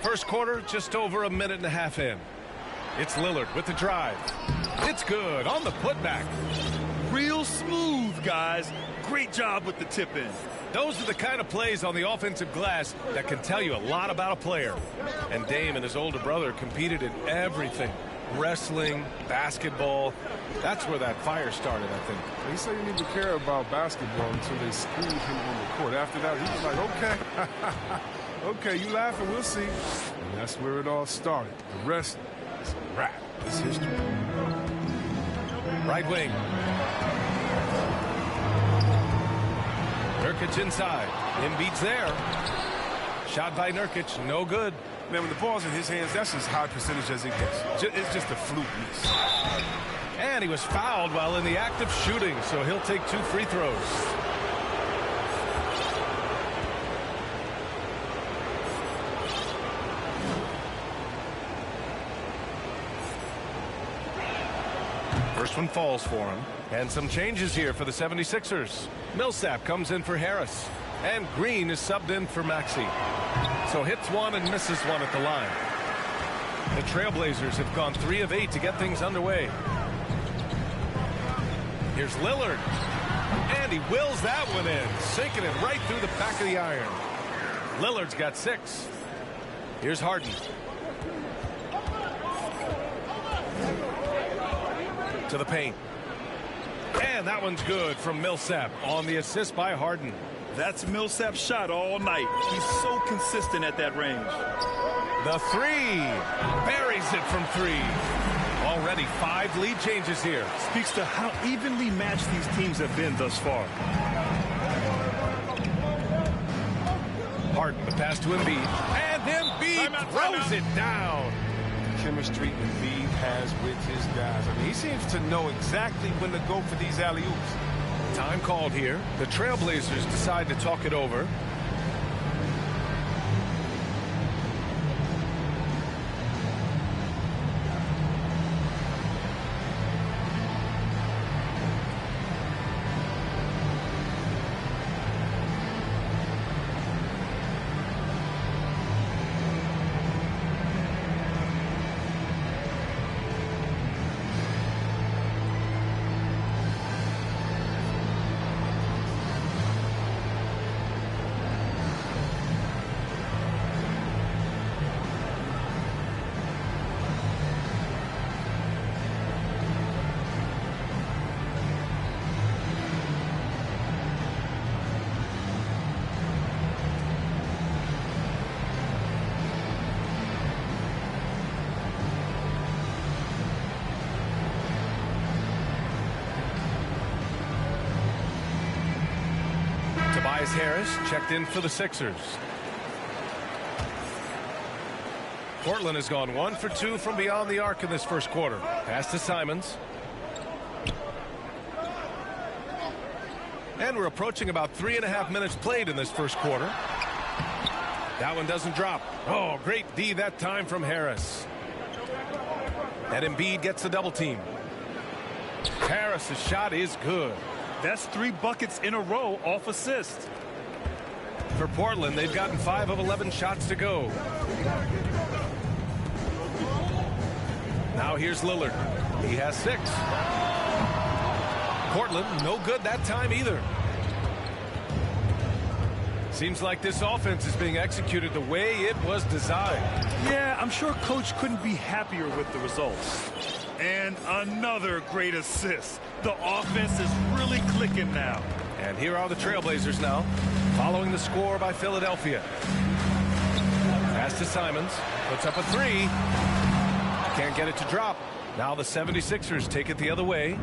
First quarter, just over a minute and a half in. It's Lillard with the drive. It's good on the putback. Real smooth, guys. Great job with the tip in. Those are the kind of plays on the offensive glass that can tell you a lot about a player. And Dame and his older brother competed in everything. Wrestling, basketball. That's where that fire started, I think. He said you need to care about basketball until they screwed him on the court. After that, he was like, okay. Okay, you laughing, we'll see. And that's where it all started. The rest is a wrap. It's history. Right wing. Nurkic inside. Embiid's there. Shot by Nurkic, no good. Man, when the ball's in his hands, that's as high percentage as it gets. It's just a fluke miss. And he was fouled while in the act of shooting, so he'll take 2 free throws. First one falls for him. And some changes here for the 76ers. Millsap comes in for Harris. And Green is subbed in for Maxey. So hits one and misses one at the line. The Trailblazers have gone 3 of 8 to get things underway. Here's Lillard. And he wills that one in, sinking it right through the back of the iron. Lillard's got 6. Here's Harden. To the paint. And that one's good from Millsap on the assist by Harden. That's Millsap's shot all night. He's so consistent at that range. The 3. Buries it from 3. Already 5 lead changes here. Speaks to how evenly matched these teams have been thus far. Harden, the pass to Embiid. And Embiid throws it down. Chemistry Embiid has with his guys. I mean, he seems to know exactly when to go for these alley-oops. Time called here. The Trailblazers decide to talk it over. Tobias Harris checked in for the Sixers. Portland has gone 1 for 2 from beyond the arc in this first quarter. Pass to Simons. And we're approaching about 3.5 minutes played in this first quarter. That one doesn't drop. Oh, great D that time from Harris. And Embiid gets the double team. Harris's shot is good. That's 3 buckets in a row off assist. For Portland, they've gotten 5 of 11 shots to go. Now here's Lillard. He has 6. Portland, no good that time either. Seems like this offense is being executed the way it was designed. Yeah, I'm sure Coach couldn't be happier with the results. And another great assist. The offense is really clicking now. And here are the Trailblazers now, following the score by Philadelphia. Pass to Simons. Puts up a 3. Can't get it to drop. Now the 76ers take it the other way.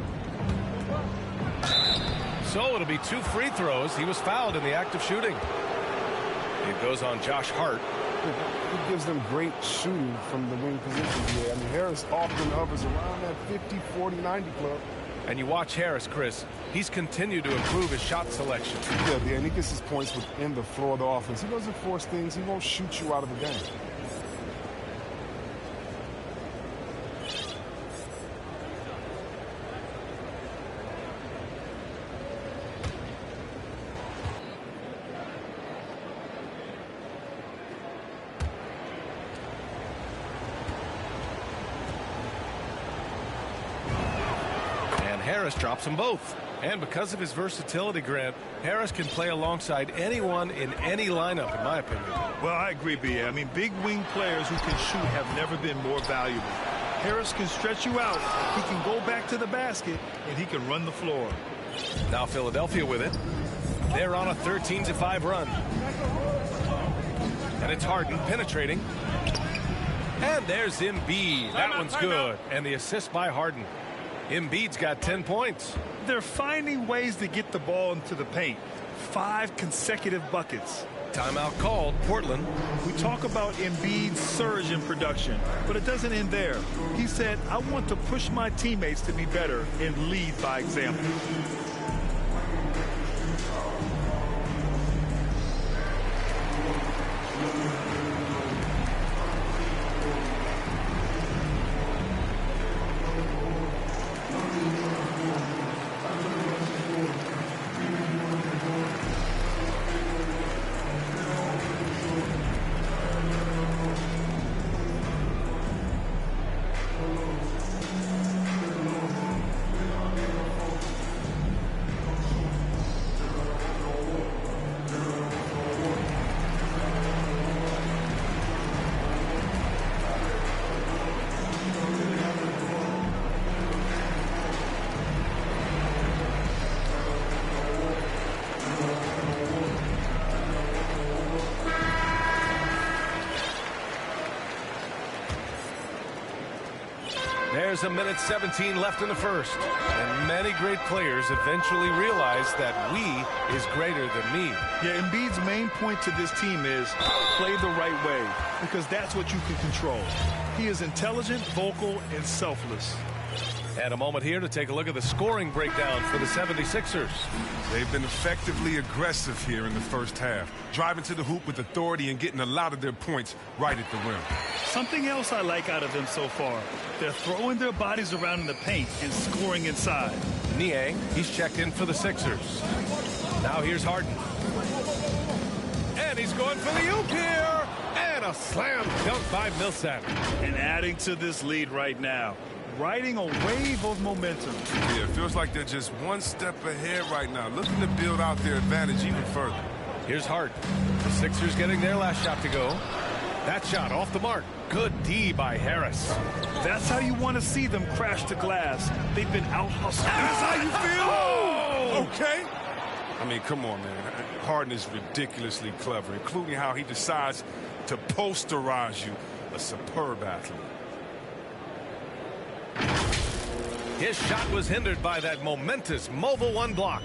So it'll be 2 free throws. He was fouled in the act of shooting. It goes on Josh Hart. He gives them great shooting from the wing position here. I mean, Harris often hovers around that 50, 40, 90 club. And you watch Harris, Chris. He's continued to improve his shot selection. Yeah, and he gets his points within the floor of the offense. He doesn't force things. He won't shoot you out of the game. Harris drops them both. And because of his versatility, Grant, Harris can play alongside anyone in any lineup, in my opinion. Well, I agree, B.A. I mean, big wing players who can shoot have never been more valuable. Harris can stretch you out. He can go back to the basket, and he can run the floor. Now Philadelphia with it. They're on a 13-5 run. And it's Harden penetrating. And there's Embiid. That one's good. And the assist by Harden. Embiid's got 10 points. They're finding ways to get the ball into the paint. 5 consecutive buckets. Timeout called. Portland. We talk about Embiid's surge in production, but it doesn't end there. He said, I want to push my teammates to be better and lead by example. There's a minute 17 left in the first. And many great players eventually realize that we is greater than me. Yeah, Embiid's main point to this team is play the right way, because that's what you can control. He is intelligent, vocal, and selfless. And a moment here to take a look at the scoring breakdown for the 76ers. They've been effectively aggressive here in the first half, driving to the hoop with authority and getting a lot of their points right at the rim. Something else I like out of them so far, they're throwing their bodies around in the paint and scoring inside. Niang, he's checked in for the Sixers. Now here's Harden. And he's going for the oop here. And a slam dunk by Millsap. And adding to this lead right now. Riding a wave of momentum. Yeah, it feels like they're just one step ahead right now, looking to build out their advantage even further. Here's Harden. The Sixers getting their last shot to go. That shot off the mark. Good D by Harris. That's how you want to see them crash to glass. They've been out-hustled. That's how you feel? Oh! Okay. I mean, come on, man. Harden is ridiculously clever, including how he decides to posterize you. A superb athlete. His shot was hindered by that momentous mobile one block.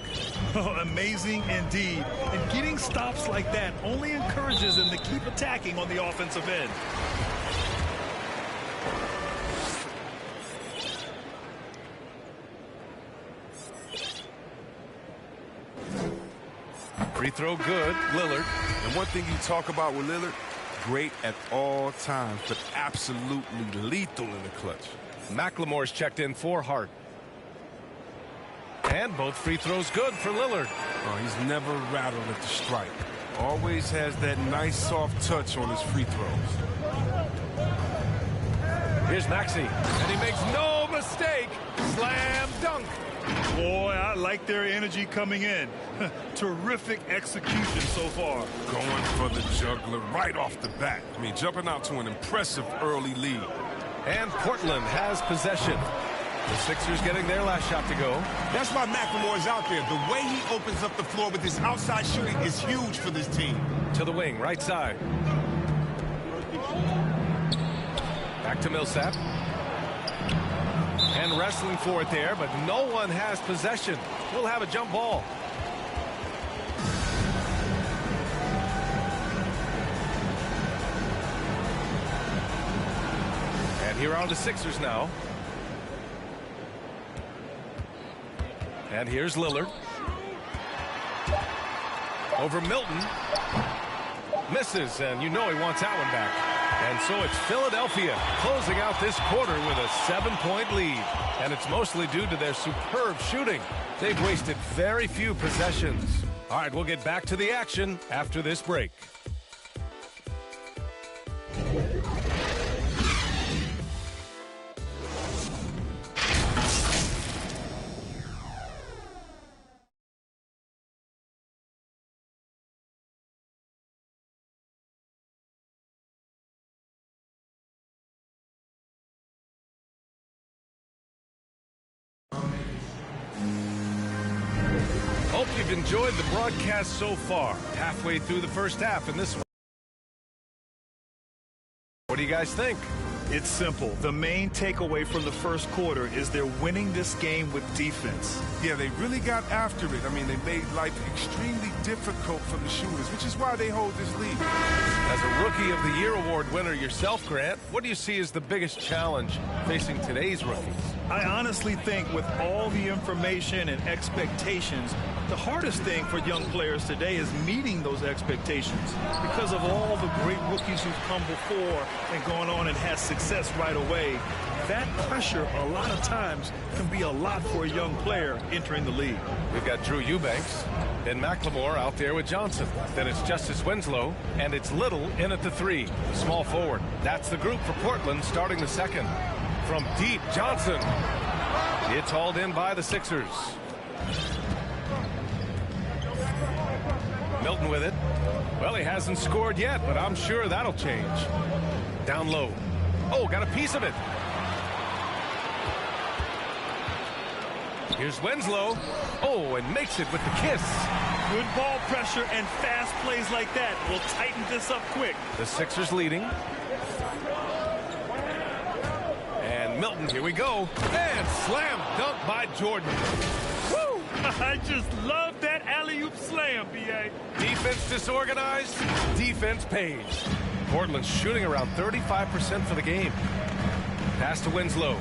Amazing indeed. And getting stops like that only encourages him to keep attacking on the offensive end. Free throw good, Lillard. And one thing you talk about with Lillard, great at all times, but absolutely lethal in the clutch. McLemore's checked in for Hart. And both free throws good for Lillard. Oh, he's never rattled at the strike. Always has that nice soft touch on his free throws. Here's Maxey, and he makes no mistake. Slam dunk. Boy, I like their energy coming in. Terrific execution so far. Going for the juggler right off the bat. I mean, jumping out to an impressive early lead. And Portland has possession. The Sixers getting their last shot to go. That's why McLemore is out there. The way he opens up the floor with his outside shooting is huge for this team. To the wing, right side. Back to Millsap. And wrestling for it there, but no one has possession. We'll have a jump ball. And here are the Sixers now. And here's Lillard. Over Milton. Misses, and you know he wants that one back. And so it's Philadelphia closing out this quarter with a 7-point lead. And it's mostly due to their superb shooting. They've wasted very few possessions. All right, we'll get back to the action after this break. Hope you've enjoyed the broadcast so far. Halfway through the first half in this one. What do you guys think? It's simple. The main takeaway from the first quarter is they're winning this game with defense. Yeah, they really got after it. I mean, they made life extremely difficult for the shooters, which is why they hold this lead. As a Rookie of the Year award winner yourself, Grant, what do you see as the biggest challenge facing today's rookies? I honestly think with all the information and expectations, the hardest thing for young players today is meeting those expectations because of all the great rookies who've come before and gone on and had success right away. That pressure a lot of times can be a lot for a young player entering the league. We've got Drew Eubanks, then McLemore out there with Johnson. Then it's Justice Winslow, and it's Little in at the 3, the small forward. That's the group for Portland starting the second. From deep, Johnson. It's hauled in by the Sixers. Milton with it. Well, he hasn't scored yet, but I'm sure that'll change. Down low. Oh, got a piece of it. Here's Winslow. Oh, and makes it with the kiss. Good ball pressure and fast plays like that will tighten this up quick. The Sixers leading. And Milton, here we go. And slam dunk by Jordan. Woo! I just love that alley-oop slam, B.A. Defense disorganized, defense pays. Portland's shooting around 35% for the game. Pass to Winslow.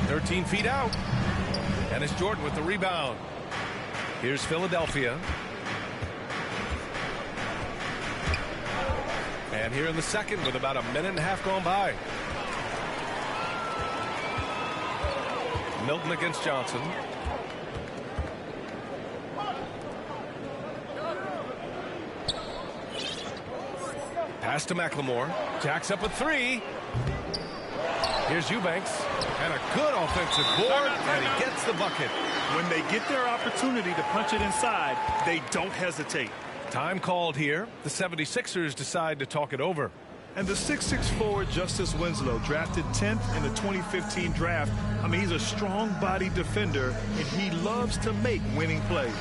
"13 feet out. And it's Jordan with the rebound. Here's Philadelphia. And here in the second with about a minute and a half gone by. Milton against Johnson. Pass to McLemore. Jacks up a 3. Here's Eubanks. And a good offensive board, and he gets the bucket. When they get their opportunity to punch it inside, they don't hesitate. Time called here. The 76ers decide to talk it over. And the 6'6" forward Justice Winslow, drafted 10th in the 2015 draft. I mean, he's a strong-bodied defender, and he loves to make winning plays.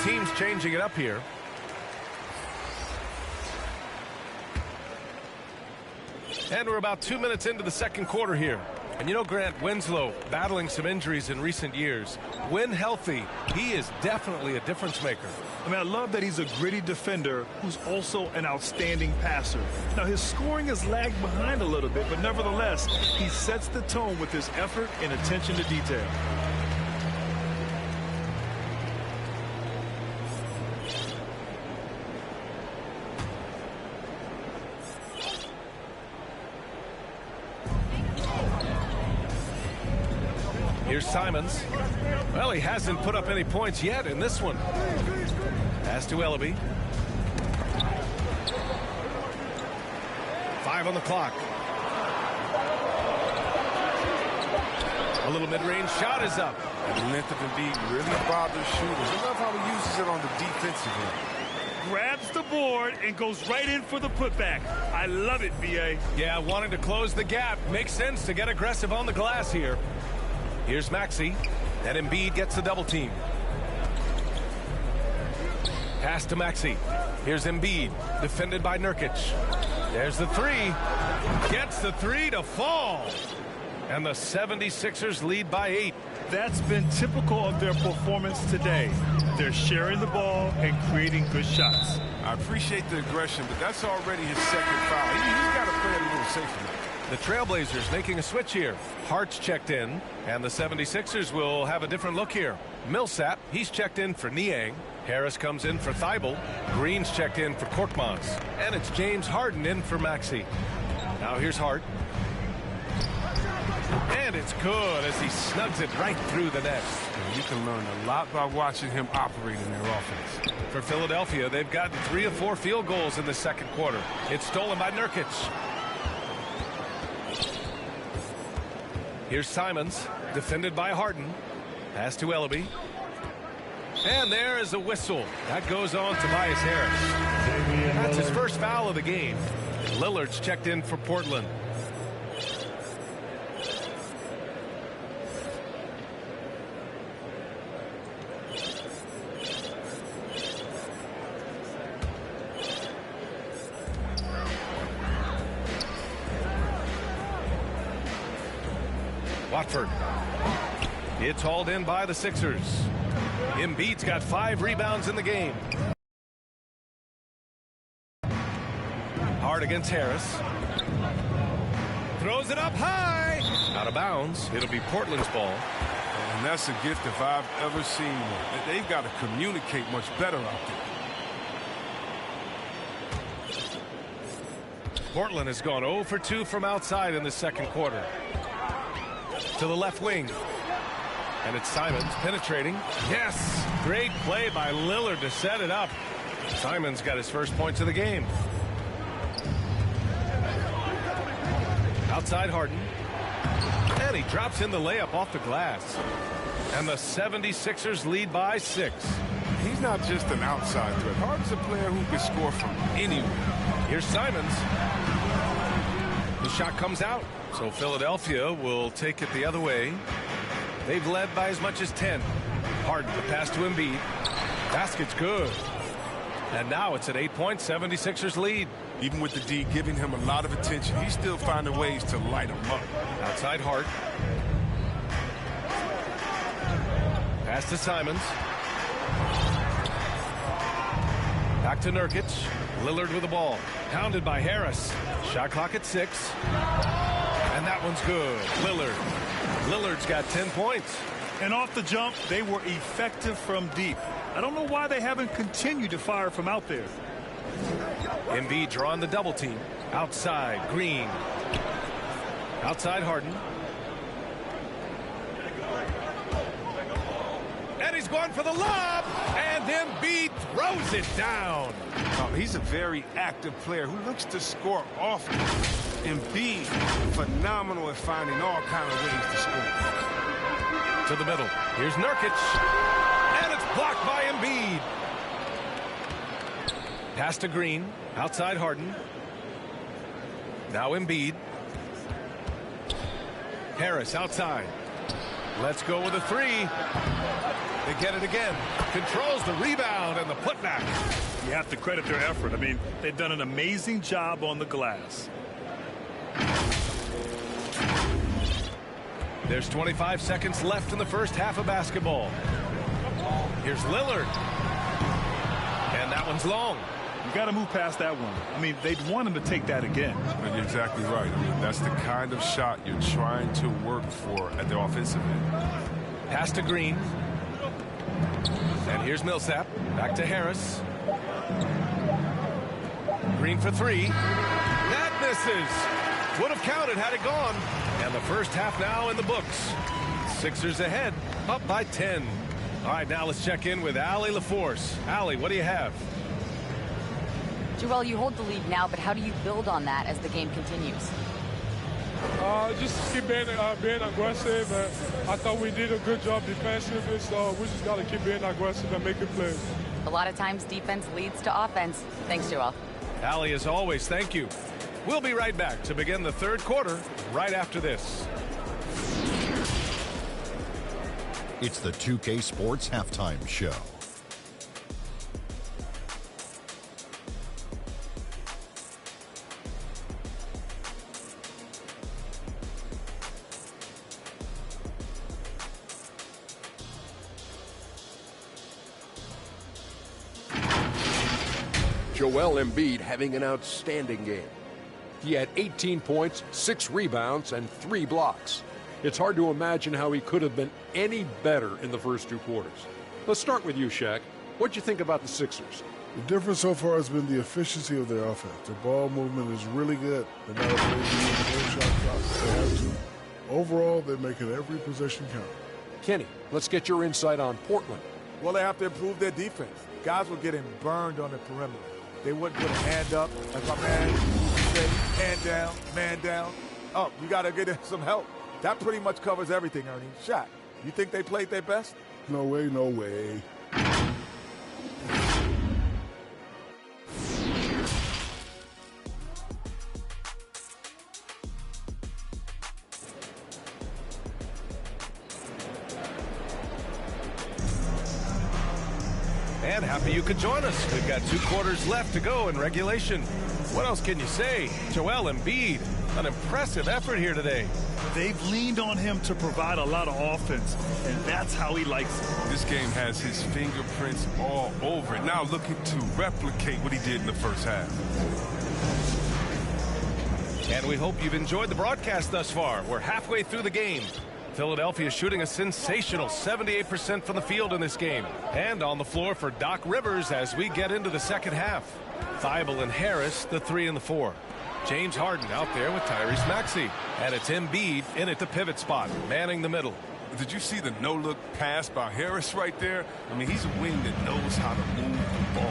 Both teams changing it up here. And we're about 2 minutes into the second quarter here. And you know, Grant, Winslow battling some injuries in recent years. When healthy, he is definitely a difference maker. I mean, I love that he's a gritty defender who's also an outstanding passer. Now, his scoring has lagged behind a little bit, but nevertheless, he sets the tone with his effort and attention to detail. Here's Simons. Well, he hasn't put up any points yet in this one. Pass to Ellaby. 5 on the clock. A little mid-range shot is up. The length of Embiid really bothers shooters. I love how he uses it on the defensive end. Grabs the board and goes right in for the putback. I love it, B.A. Yeah, wanting to close the gap. Makes sense to get aggressive on the glass here. Here's Maxey, and Embiid gets the double team. Pass to Maxey. Here's Embiid, defended by Nurkic. There's the three. Gets the three to fall. And the 76ers lead by 8. That's been typical of their performance today. They're sharing the ball and creating good shots. I appreciate the aggression, but that's already his second foul. He's got to play it a little safer. The Trailblazers making a switch here. Hart's checked in, and the 76ers will have a different look here. Millsap, he's checked in for Niang. Harris comes in for Thibault. Green's checked in for Korkmaz. And it's James Harden in for Maxey. Now here's Hart. And it's good as he snugs it right through the net. You can learn a lot by watching him operate in their offense. For Philadelphia, they've gotten 3 of 4 field goals in the second quarter. It's stolen by Nurkic. Here's Simons, defended by Harden. Pass to Ellaby. And there is a whistle. That goes on Tobias Harris. That's his first foul of the game. Lillard's checked in for Portland. Watford. It's hauled in by the Sixers. Embiid's got 5 rebounds in the game. Hard against Harris. Throws it up high. Out of bounds. It'll be Portland's ball. And that's a gift if I've ever seen one. They've got to communicate much better out there. Portland has gone 0 for 2 from outside in the second quarter. To the left wing. And it's Simons penetrating. Yes! Great play by Lillard to set it up. Simons got his first points of the game. Outside Harden. And he drops in the layup off the glass. And the 76ers lead by 6. He's not just an outside threat. Harden's a player who can score from anywhere. Here's Simons. The shot comes out. So Philadelphia will take it the other way. They've led by as much as 10. Harden, the pass to Embiid. Basket's good. And now it's an 8-point 76ers lead. Even with the D giving him a lot of attention, he's still finding ways to light him up. Outside Hart. Pass to Simons. Back to Nurkic. Lillard with the ball. Pounded by Harris. Shot clock at 6. And that one's good. Lillard's got 10 points. And off the jump, they were effective from deep. I don't know why they haven't continued to fire from out there. Embiid drawing the double team. Outside, Green. Outside, Harden. And he's going for the lob. And Embiid throws it down. He's a very active player who looks to score often. Embiid, phenomenal at finding all kinds of ways to score. To the middle. Here's Nurkic. And it's blocked by Embiid. Pass to Green. Outside Harden. Now Embiid. Harris outside. Let's go with a 3. They get it again. Controls the rebound and the putback. You have to credit their effort. I mean, they've done an amazing job on the glass. There's 25 seconds left in the first half of basketball. Here's Lillard. And that one's long. You got to move past that one. I mean, they'd want him to take that again. And you're exactly right. I mean, that's the kind of shot you're trying to work for at the offensive end. Pass to Green. And here's Millsap. Back to Harris. Green for three. That misses. Would have counted had it gone. And the first half now in the books. Sixers ahead, up by 10. All right, now let's check in with Allie LaForce. Allie, what do you have? Joel, you hold the lead now, but how do you build on that as the game continues? Just keep being aggressive. I thought we did a good job defensively, so we just got to keep being aggressive and making plays. A lot of times defense leads to offense. Thanks, Joel. Allie, as always, thank you. We'll be right back to begin the third quarter right after this. It's the 2K Sports Halftime Show. Joel Embiid having an outstanding game. He had 18 points, 6 rebounds, and 3 blocks. It's hard to imagine how he could have been any better in the first 2 quarters. Let's start with you, Shaq. What'd you think about the Sixers? The difference so far has been the efficiency of their offense. Their ball movement is really good. They're not afraid to use the shot clock if they have to. Overall, they're making every possession count. Kenny, let's get your insight on Portland. Well, they have to improve their defense. Guys were getting burned on the perimeter. They wouldn't put a hand up, like my man say, man down. Oh, you got to get some help. That pretty much covers everything, Ernie. Shaq, you think they played their best? No way, no way. And happy you could join us. We've got 2 quarters left to go in regulation. What else can you say? Joel Embiid, an impressive effort here today. They've leaned on him to provide a lot of offense, and that's how he likes it. This game has his fingerprints all over it. Now looking to replicate what he did in the first half. And we hope you've enjoyed the broadcast thus far. We're halfway through the game. Philadelphia shooting a sensational 78% from the field in this game. And on the floor for Doc Rivers as we get into the second half. Thibault and Harris, the 3 and the 4. James Harden out there with Tyrese Maxey. And it's Embiid in at the pivot spot, manning the middle. Did you see the no-look pass by Harris right there? I mean, he's a wing that knows how to move the ball.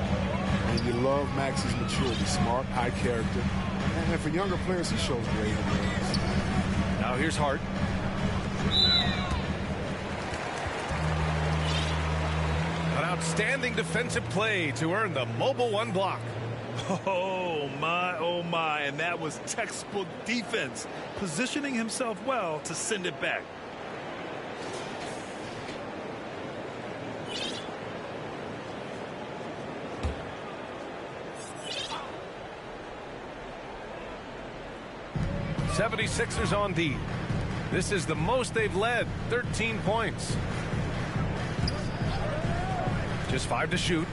And you love Maxey's maturity, smart, high character. And for younger players, he shows great abilities. Now here's Harden. An outstanding defensive play to earn the mobile 1 block. Oh my, and that was textbook defense, positioning himself well to send it back. '76ers on D. This is the most they've led, 13 points. Just 5 to shoot.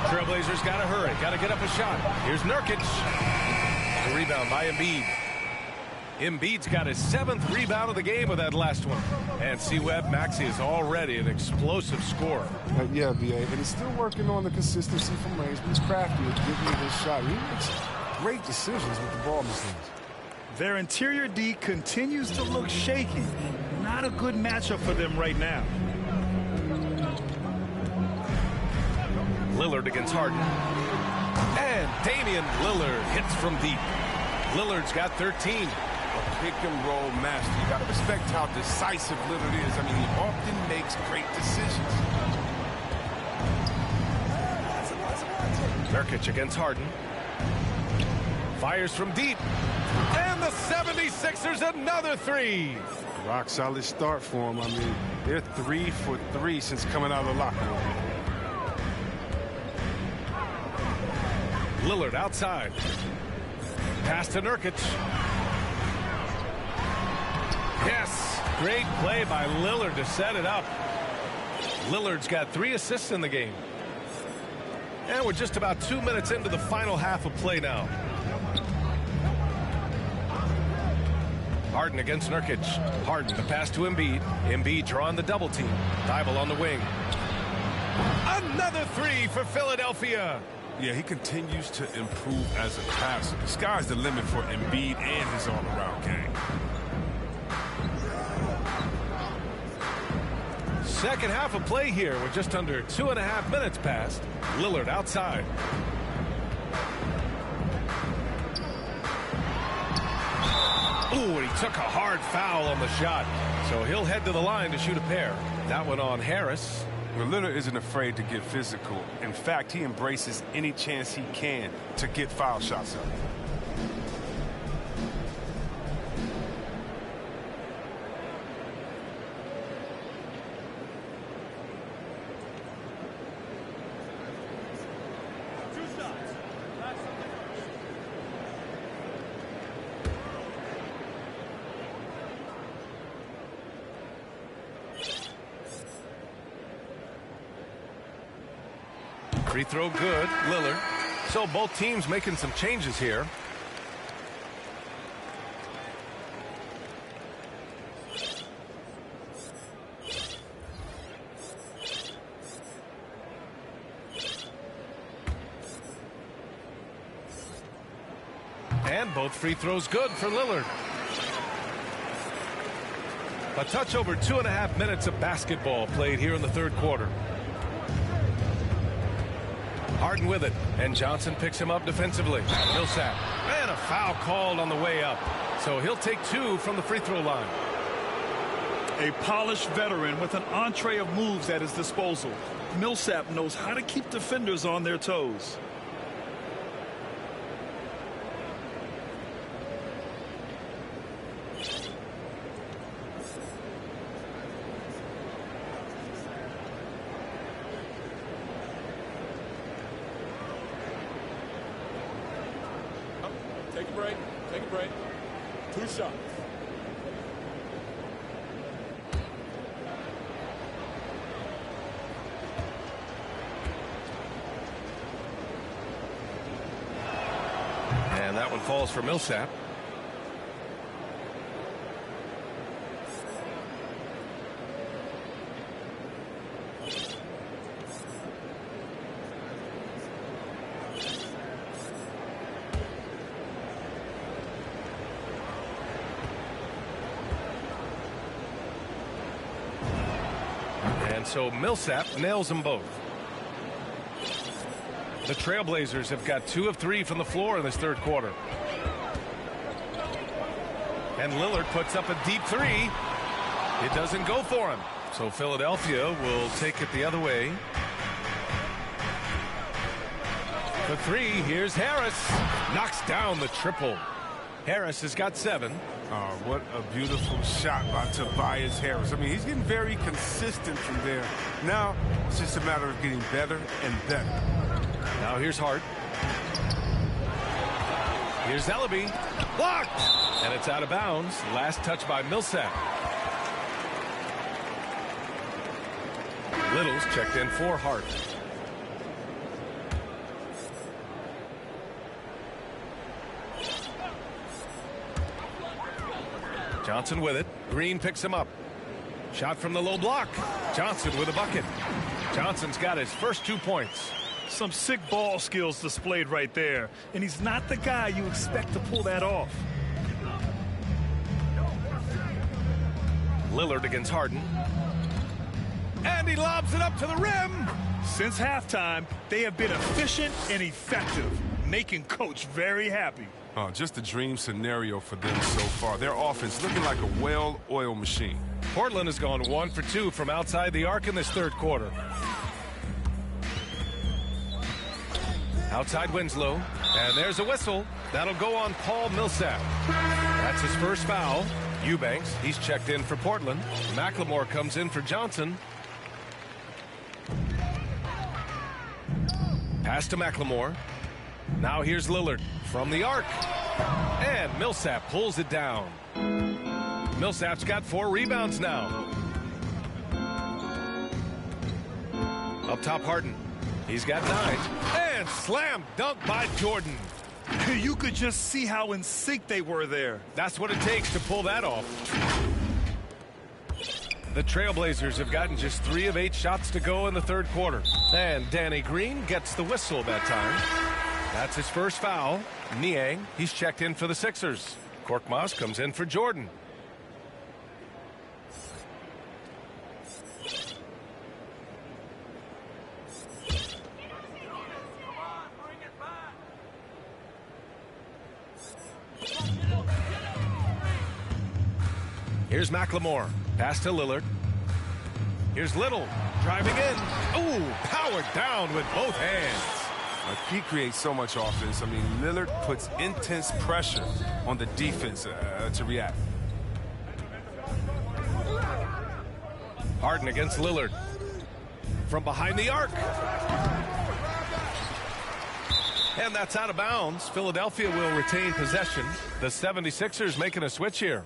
Trailblazers got to hurry, got to get up a shot. Here's Nurkic. The rebound by Embiid. Embiid's got his 7th rebound of the game with that last one. And C-Web, Maxey is already an explosive scorer. Yeah, B.A., and he's still working on the consistency from range, but he's crafty at getting his shot. He makes great decisions with the ball in his hands. Their interior D continues to look shaky. Not a good matchup for them right now. Lillard against Harden. And Damian Lillard hits from deep. Lillard's got 13. A pick-and-roll master. You got to respect how decisive Lillard is. I mean, he often makes great decisions. Nurkic against Harden. Fires from deep. And the 76ers another 3. Rock solid start for him. I mean, they're 3 for 3 since coming out of the locker room. Lillard outside. Pass to Nurkic. Yes, great play by Lillard to set it up. Lillard's got 3 assists in the game. And we're just about 2 minutes into the final half of play now. Harden against Nurkic. Harden, the pass to Embiid. Embiid drawing the double team. Thibault on the wing. Another 3 for Philadelphia. Yeah, he continues to improve as a passer. The sky's the limit for Embiid and his all-around game. Second half of play here. We're just under 2.5 minutes past. Lillard outside. Ooh, and he took a hard foul on the shot. So he'll head to the line to shoot a pair. That one on Harris. Well, Lillard isn't afraid to get physical. In fact, he embraces any chance he can to get foul shots up. Free throw good, Lillard. So both teams making some changes here. And both free throws good for Lillard. A touch over 2.5 minutes of basketball played here in the third quarter. Harden with it, and Johnson picks him up defensively. Millsap, and a foul called on the way up. So he'll take 2 from the free throw line. A polished veteran with an entree of moves at his disposal. Millsap knows how to keep defenders on their toes. Take a break. Take a break. 2 shots. And that one falls for Millsap. And so Millsap nails them both. The Trailblazers have got 2 of 3 from the floor in this third quarter. And Lillard puts up a deep 3. It doesn't go for him. So Philadelphia will take it the other way. The 3, here's Harris. Knocks down the triple. Harris has got 7. Oh, what a beautiful shot by Tobias Harris. I mean, he's getting very consistent from there. Now, it's just a matter of getting better and better. Now here's Hart. Here's Ellaby. Blocked! And it's out of bounds. Last touch by Millsap. Little's checked in for Hart. Johnson with it. Green picks him up. Shot from the low block. Johnson with a bucket. Johnson's got his first 2 points. Some sick ball skills displayed right there. And he's not the guy you expect to pull that off. Lillard against Harden. And he lobs it up to the rim. Since halftime, they have been efficient and effective, making Coach very happy. Just a dream scenario for them so far. Their offense looking like a well-oiled machine. Portland has gone 1 for 2 from outside the arc in this third quarter. Outside Winslow, and there's a whistle. That'll go on Paul Millsap. That's his first foul. Eubanks, he's checked in for Portland. McLemore comes in for Johnson. Pass to McLemore. Now here's Lillard from the arc. And Millsap pulls it down. Millsap's got 4 rebounds now. Up top, Harden. He's got 9. And slam dunk by Jordan. You could just see how in sync they were there. That's what it takes to pull that off. The Trailblazers have gotten just 3 of 8 shots to go in the third quarter. And Danny Green gets the whistle that time. That's his first foul. Niang, he's checked in for the Sixers. Korkmaz comes in for Jordan. Here's McLemore. Pass to Lillard. Here's Little driving in. Ooh, powered down with both hands. He creates so much offense. I mean, Lillard puts intense pressure on the defense to react. Harden against Lillard. From behind the arc. And that's out of bounds. Philadelphia will retain possession. The 76ers making a switch here.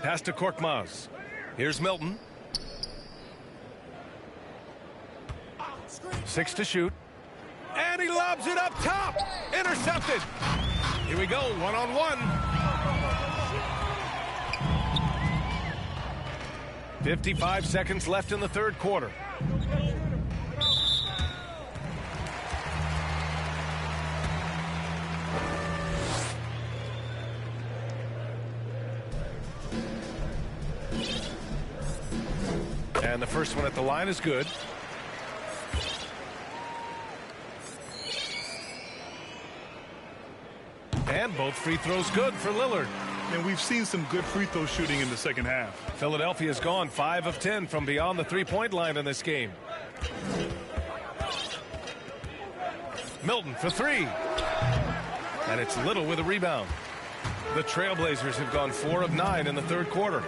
Pass to Korkmaz. Here's Milton. 6 to shoot. And he lobs it up top. Intercepted. Here we go, 1-on-1. 55 seconds left in the third quarter. And the first one at the line is good. And both free throws good for Lillard. And we've seen some good free throw shooting in the second half. Philadelphia's gone 5 of 10 from beyond the three-point line in this game. Milton for 3. And it's Little with a rebound. The Trailblazers have gone 4 of 9 in the third quarter.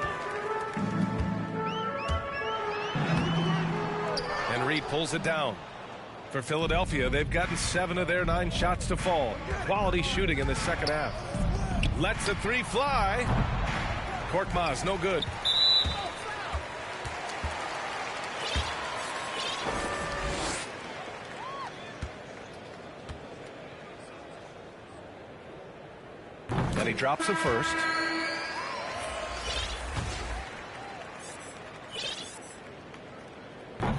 And Reed pulls it down. For Philadelphia, they've gotten 7 of their 9 shots to fall. Quality shooting in the second half. Lets the 3 fly. Korkmaz, no good. And he drops the first.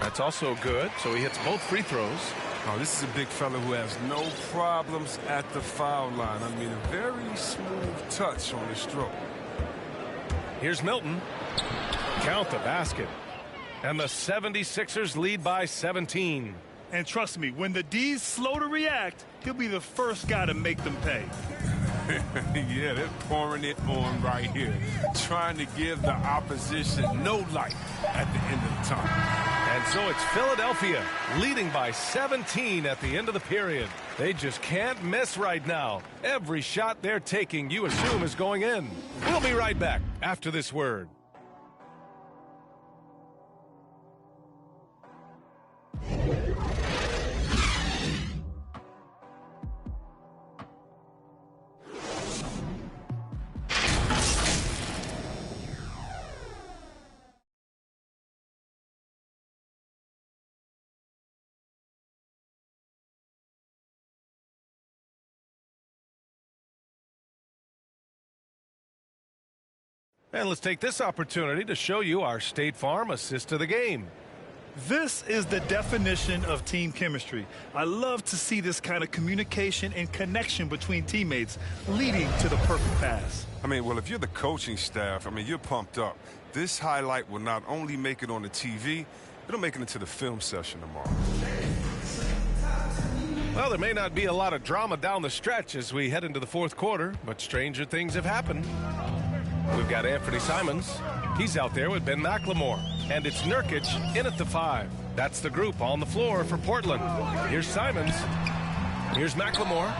That's also good, so he hits both free throws. Oh, this is a big fella who has no problems at the foul line. I mean, a very smooth touch on the stroke. Here's Milton. Count the basket. And the 76ers lead by 17. And trust me, when the D's slow to react, he'll be the first guy to make them pay. Yeah, they're pouring it on right here. Trying to give the opposition no light at the end of the time. And so it's Philadelphia leading by 17 at the end of the period. They just can't miss right now. Every shot they're taking, you assume, is going in. We'll be right back after this word. And let's take this opportunity to show you our State Farm assist to the game. This is the definition of team chemistry. I love to see this kind of communication and connection between teammates leading to the perfect pass. I mean, well, if you're the coaching staff, I mean, you're pumped up. This highlight will not only make it on the TV, it'll make it into the film session tomorrow. Well, there may not be a lot of drama down the stretch as we head into the fourth quarter, but stranger things have happened. We've got Anthony Simons. He's out there with Ben McLemore. And it's Nurkic in at the 5. That's the group on the floor for Portland. Here's Simons. Here's McLemore.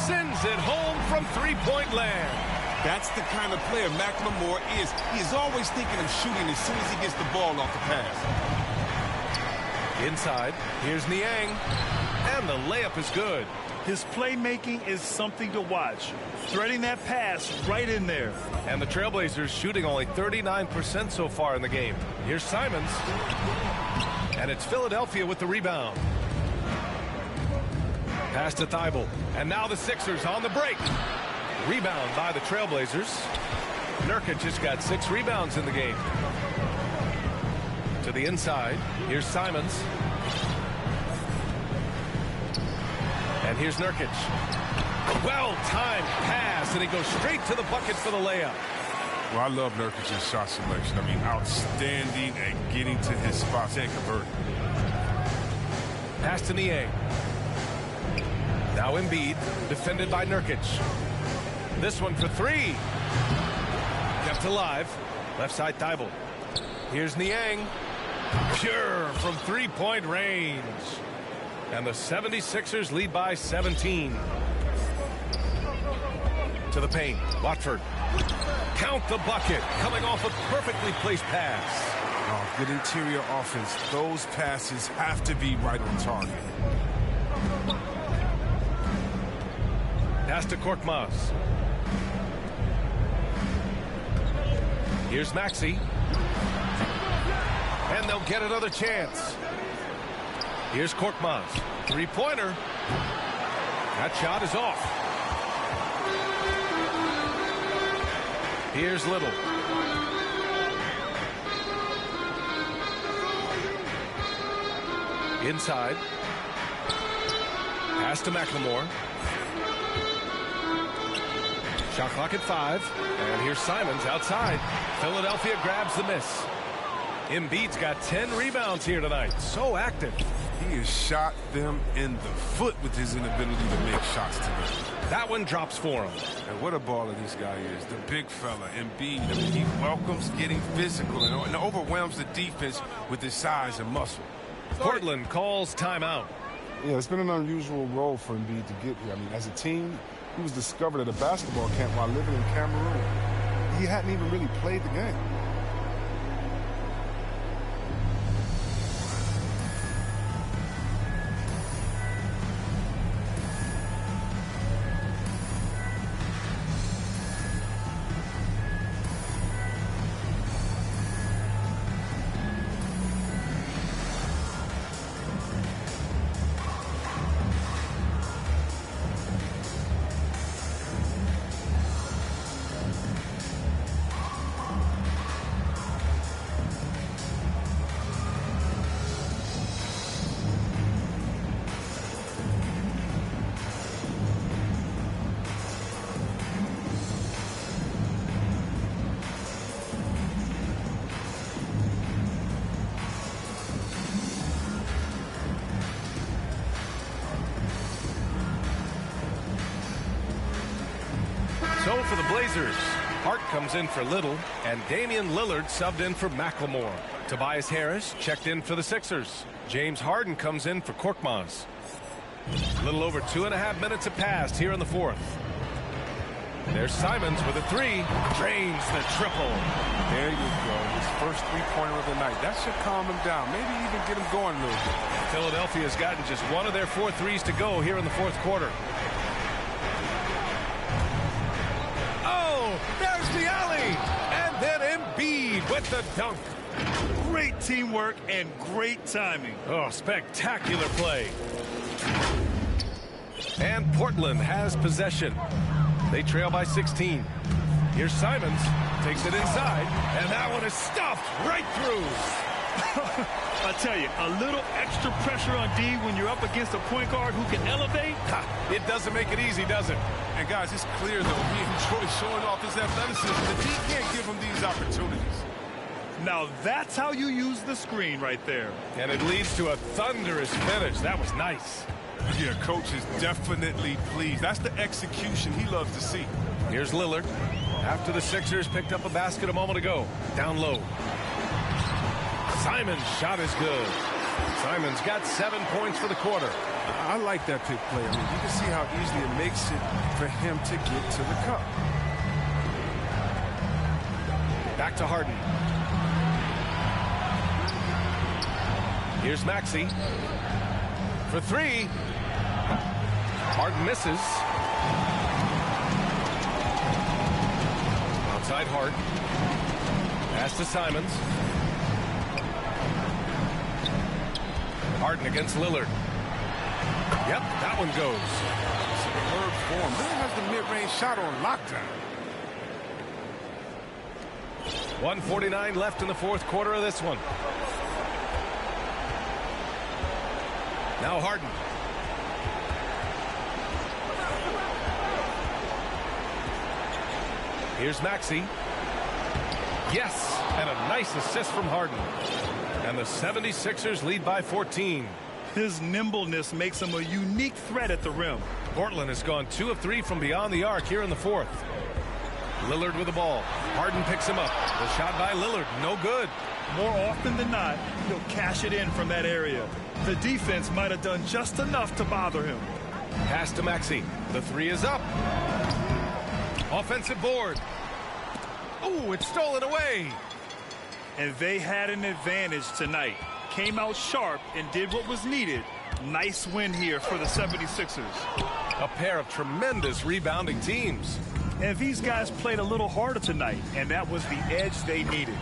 Sends it home from three-point land. That's the kind of player McLemore is. He is always thinking of shooting as soon as he gets the ball off the pass. Inside, here's Niang. And the layup is good. His playmaking is something to watch. Threading that pass right in there. And the Trailblazers shooting only 39% so far in the game. Here's Simons. And it's Philadelphia with the rebound. Pass to Thibault. And now the Sixers on the break. Rebound by the Trailblazers. Nurkic has got 6 rebounds in the game. To the inside. Here's Simons. And here's Nurkic. Well-timed pass, and he goes straight to the bucket for the layup. Well, I love Nurkic's shot selection. I mean, outstanding at getting to his spots and converting. Pass to Niang. Now Embiid, defended by Nurkic. This one for 3. Kept alive. Left side Thibault. Here's Niang. Pure from three-point range. And the 76ers lead by 17. To the paint. Watford. Count the bucket. Coming off a perfectly placed pass. Oh, good interior offense. Those passes have to be right on target. Pass to Korkmaz. Here's Maxey. And they'll get another chance. Here's Korkmaz. Three-pointer. That shot is off. Here's Little. Inside. Pass to McLemore. Shot clock at 5. And here's Simons outside. Philadelphia grabs the miss. Embiid's got 10 rebounds here tonight. So active. He has shot them in the foot with his inability to make shots tonight. That one drops for him. And what a baller this guy is. The big fella, Embiid. I mean, he welcomes getting physical and overwhelms the defense with his size and muscle. Portland calls timeout. Yeah, it's been an unusual role for Embiid to get here. I mean, as a team, he was discovered at a basketball camp while living in Cameroon. He hadn't even really played the game. So for the Blazers, Hart comes in for Little, and Damian Lillard subbed in for McLemore. Tobias Harris checked in for the Sixers. James Harden comes in for Korkmaz. A little over 2.5 minutes have passed here in the fourth. There's Simons with a 3. Drains the triple. There you go. His first three-pointer of the night. That should calm him down. Maybe even get him going a little bit. Philadelphia has gotten just one of their 4 threes to go here in the fourth quarter. Oh, there's the alley. And then Embiid with the dunk. Great teamwork and great timing. Oh, spectacular play. And Portland has possession. They trail by 16. Here's Simons. Takes it inside. And that one is stuffed right through. I tell you, a little extra pressure on D when you're up against a point guard who can elevate. It doesn't make it easy, does it? And guys, it's clear, though, he enjoys showing off his athleticism. The D can't give him these opportunities. Now that's how you use the screen right there. And it leads to a thunderous finish. That was nice. Yeah, coach is definitely pleased. That's the execution he loves to see. Here's Lillard. After the Sixers picked up a basket a moment ago. Down low. Simon's shot is good. Simon's got 7 points for the quarter. I like that pick play. I mean, you can see how easily it makes it for him to get to the cup. Back to Harden. Here's Maxey. For three. Harden misses. Outside Hart. Pass to Simons. Harden against Lillard. Yep, that one goes. Superb form. Lillard has the mid-range shot on lockdown. 1:49 left in the fourth quarter of this one. Now Harden. Here's Maxey. Yes, and a nice assist from Harden. And the 76ers lead by 14. His nimbleness makes him a unique threat at the rim. Portland has gone 2 of 3 from beyond the arc here in the fourth. Lillard with the ball. Harden picks him up. The shot by Lillard, no good. More often than not, he'll cash it in from that area. The defense might have done just enough to bother him. Pass to Maxey. The three is up. Offensive board. Oh, it's stolen away. And they had an advantage tonight. Came out sharp and did what was needed. Nice win here for the 76ers. A pair of tremendous rebounding teams. And these guys played a little harder tonight, and that was the edge they needed.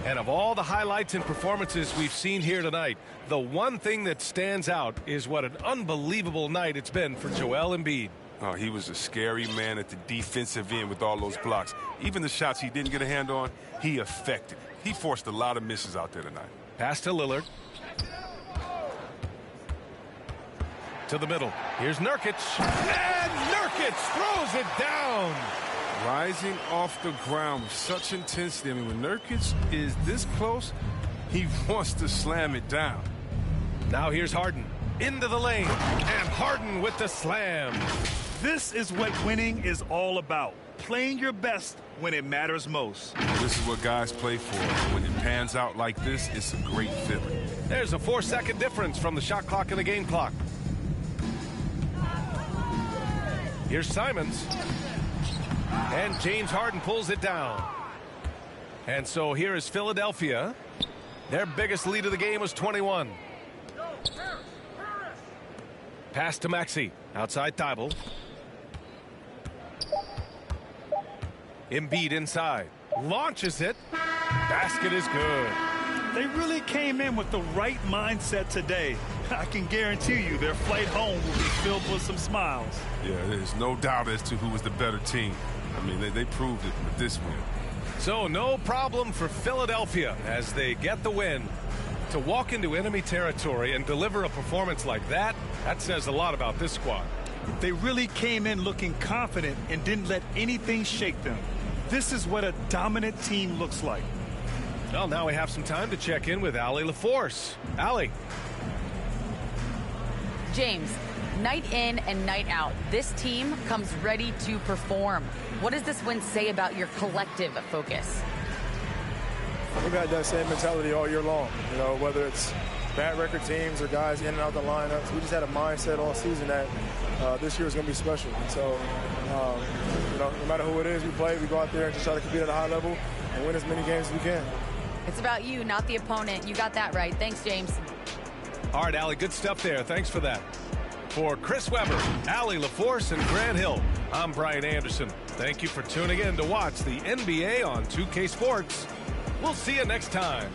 And of all the highlights and performances we've seen here tonight, the one thing that stands out is what an unbelievable night it's been for Joel Embiid. Oh, he was a scary man at the defensive end with all those blocks. Even the shots he didn't get a hand on, he affected. He forced a lot of misses out there tonight. Pass to Lillard. To the middle. Here's Nurkic. And Nurkic throws it down. Rising off the ground with such intensity. I mean, when Nurkic is this close, he wants to slam it down. Now here's Harden. Into the lane. And Harden with the slam. This is what winning is all about. Playing your best when it matters most. This is what guys play for. When it pans out like this, it's a great feeling. There's a 4-second difference from the shot clock and the game clock. Here's Simons. And James Harden pulls it down. And so here is Philadelphia. Their biggest lead of the game was 21. Pass to Maxey. Outside Thibault. Embiid inside. Launches it. Basket is good. They really came in with the right mindset today. I can guarantee you their flight home will be filled with some smiles. Yeah, there's no doubt as to who was the better team. I mean, they proved it with this win. So no problem for Philadelphia as they get the win. To walk into enemy territory and deliver a performance like that, that says a lot about this squad. They really came in looking confident and didn't let anything shake them. This is what a dominant team looks like. Well, now we have some time to check in with Allie LaForce. Allie. James, night in and night out, this team comes ready to perform. What does this win say about your collective focus? We've had that same mentality all year long, you know, whether it's bad record teams or guys in and out the lineups. We just had a mindset all season that this year is going to be special. And so, you know, no matter who it is we play, we go out there and just try to compete at a high level and win as many games as we can. It's about you, not the opponent. You got that right. Thanks, James. All right, Allie, good stuff there. Thanks for that. For Chris Webber, Allie LaForce, and Grant Hill, I'm Brian Anderson. Thank you for tuning in to watch the NBA on 2K Sports. We'll see you next time.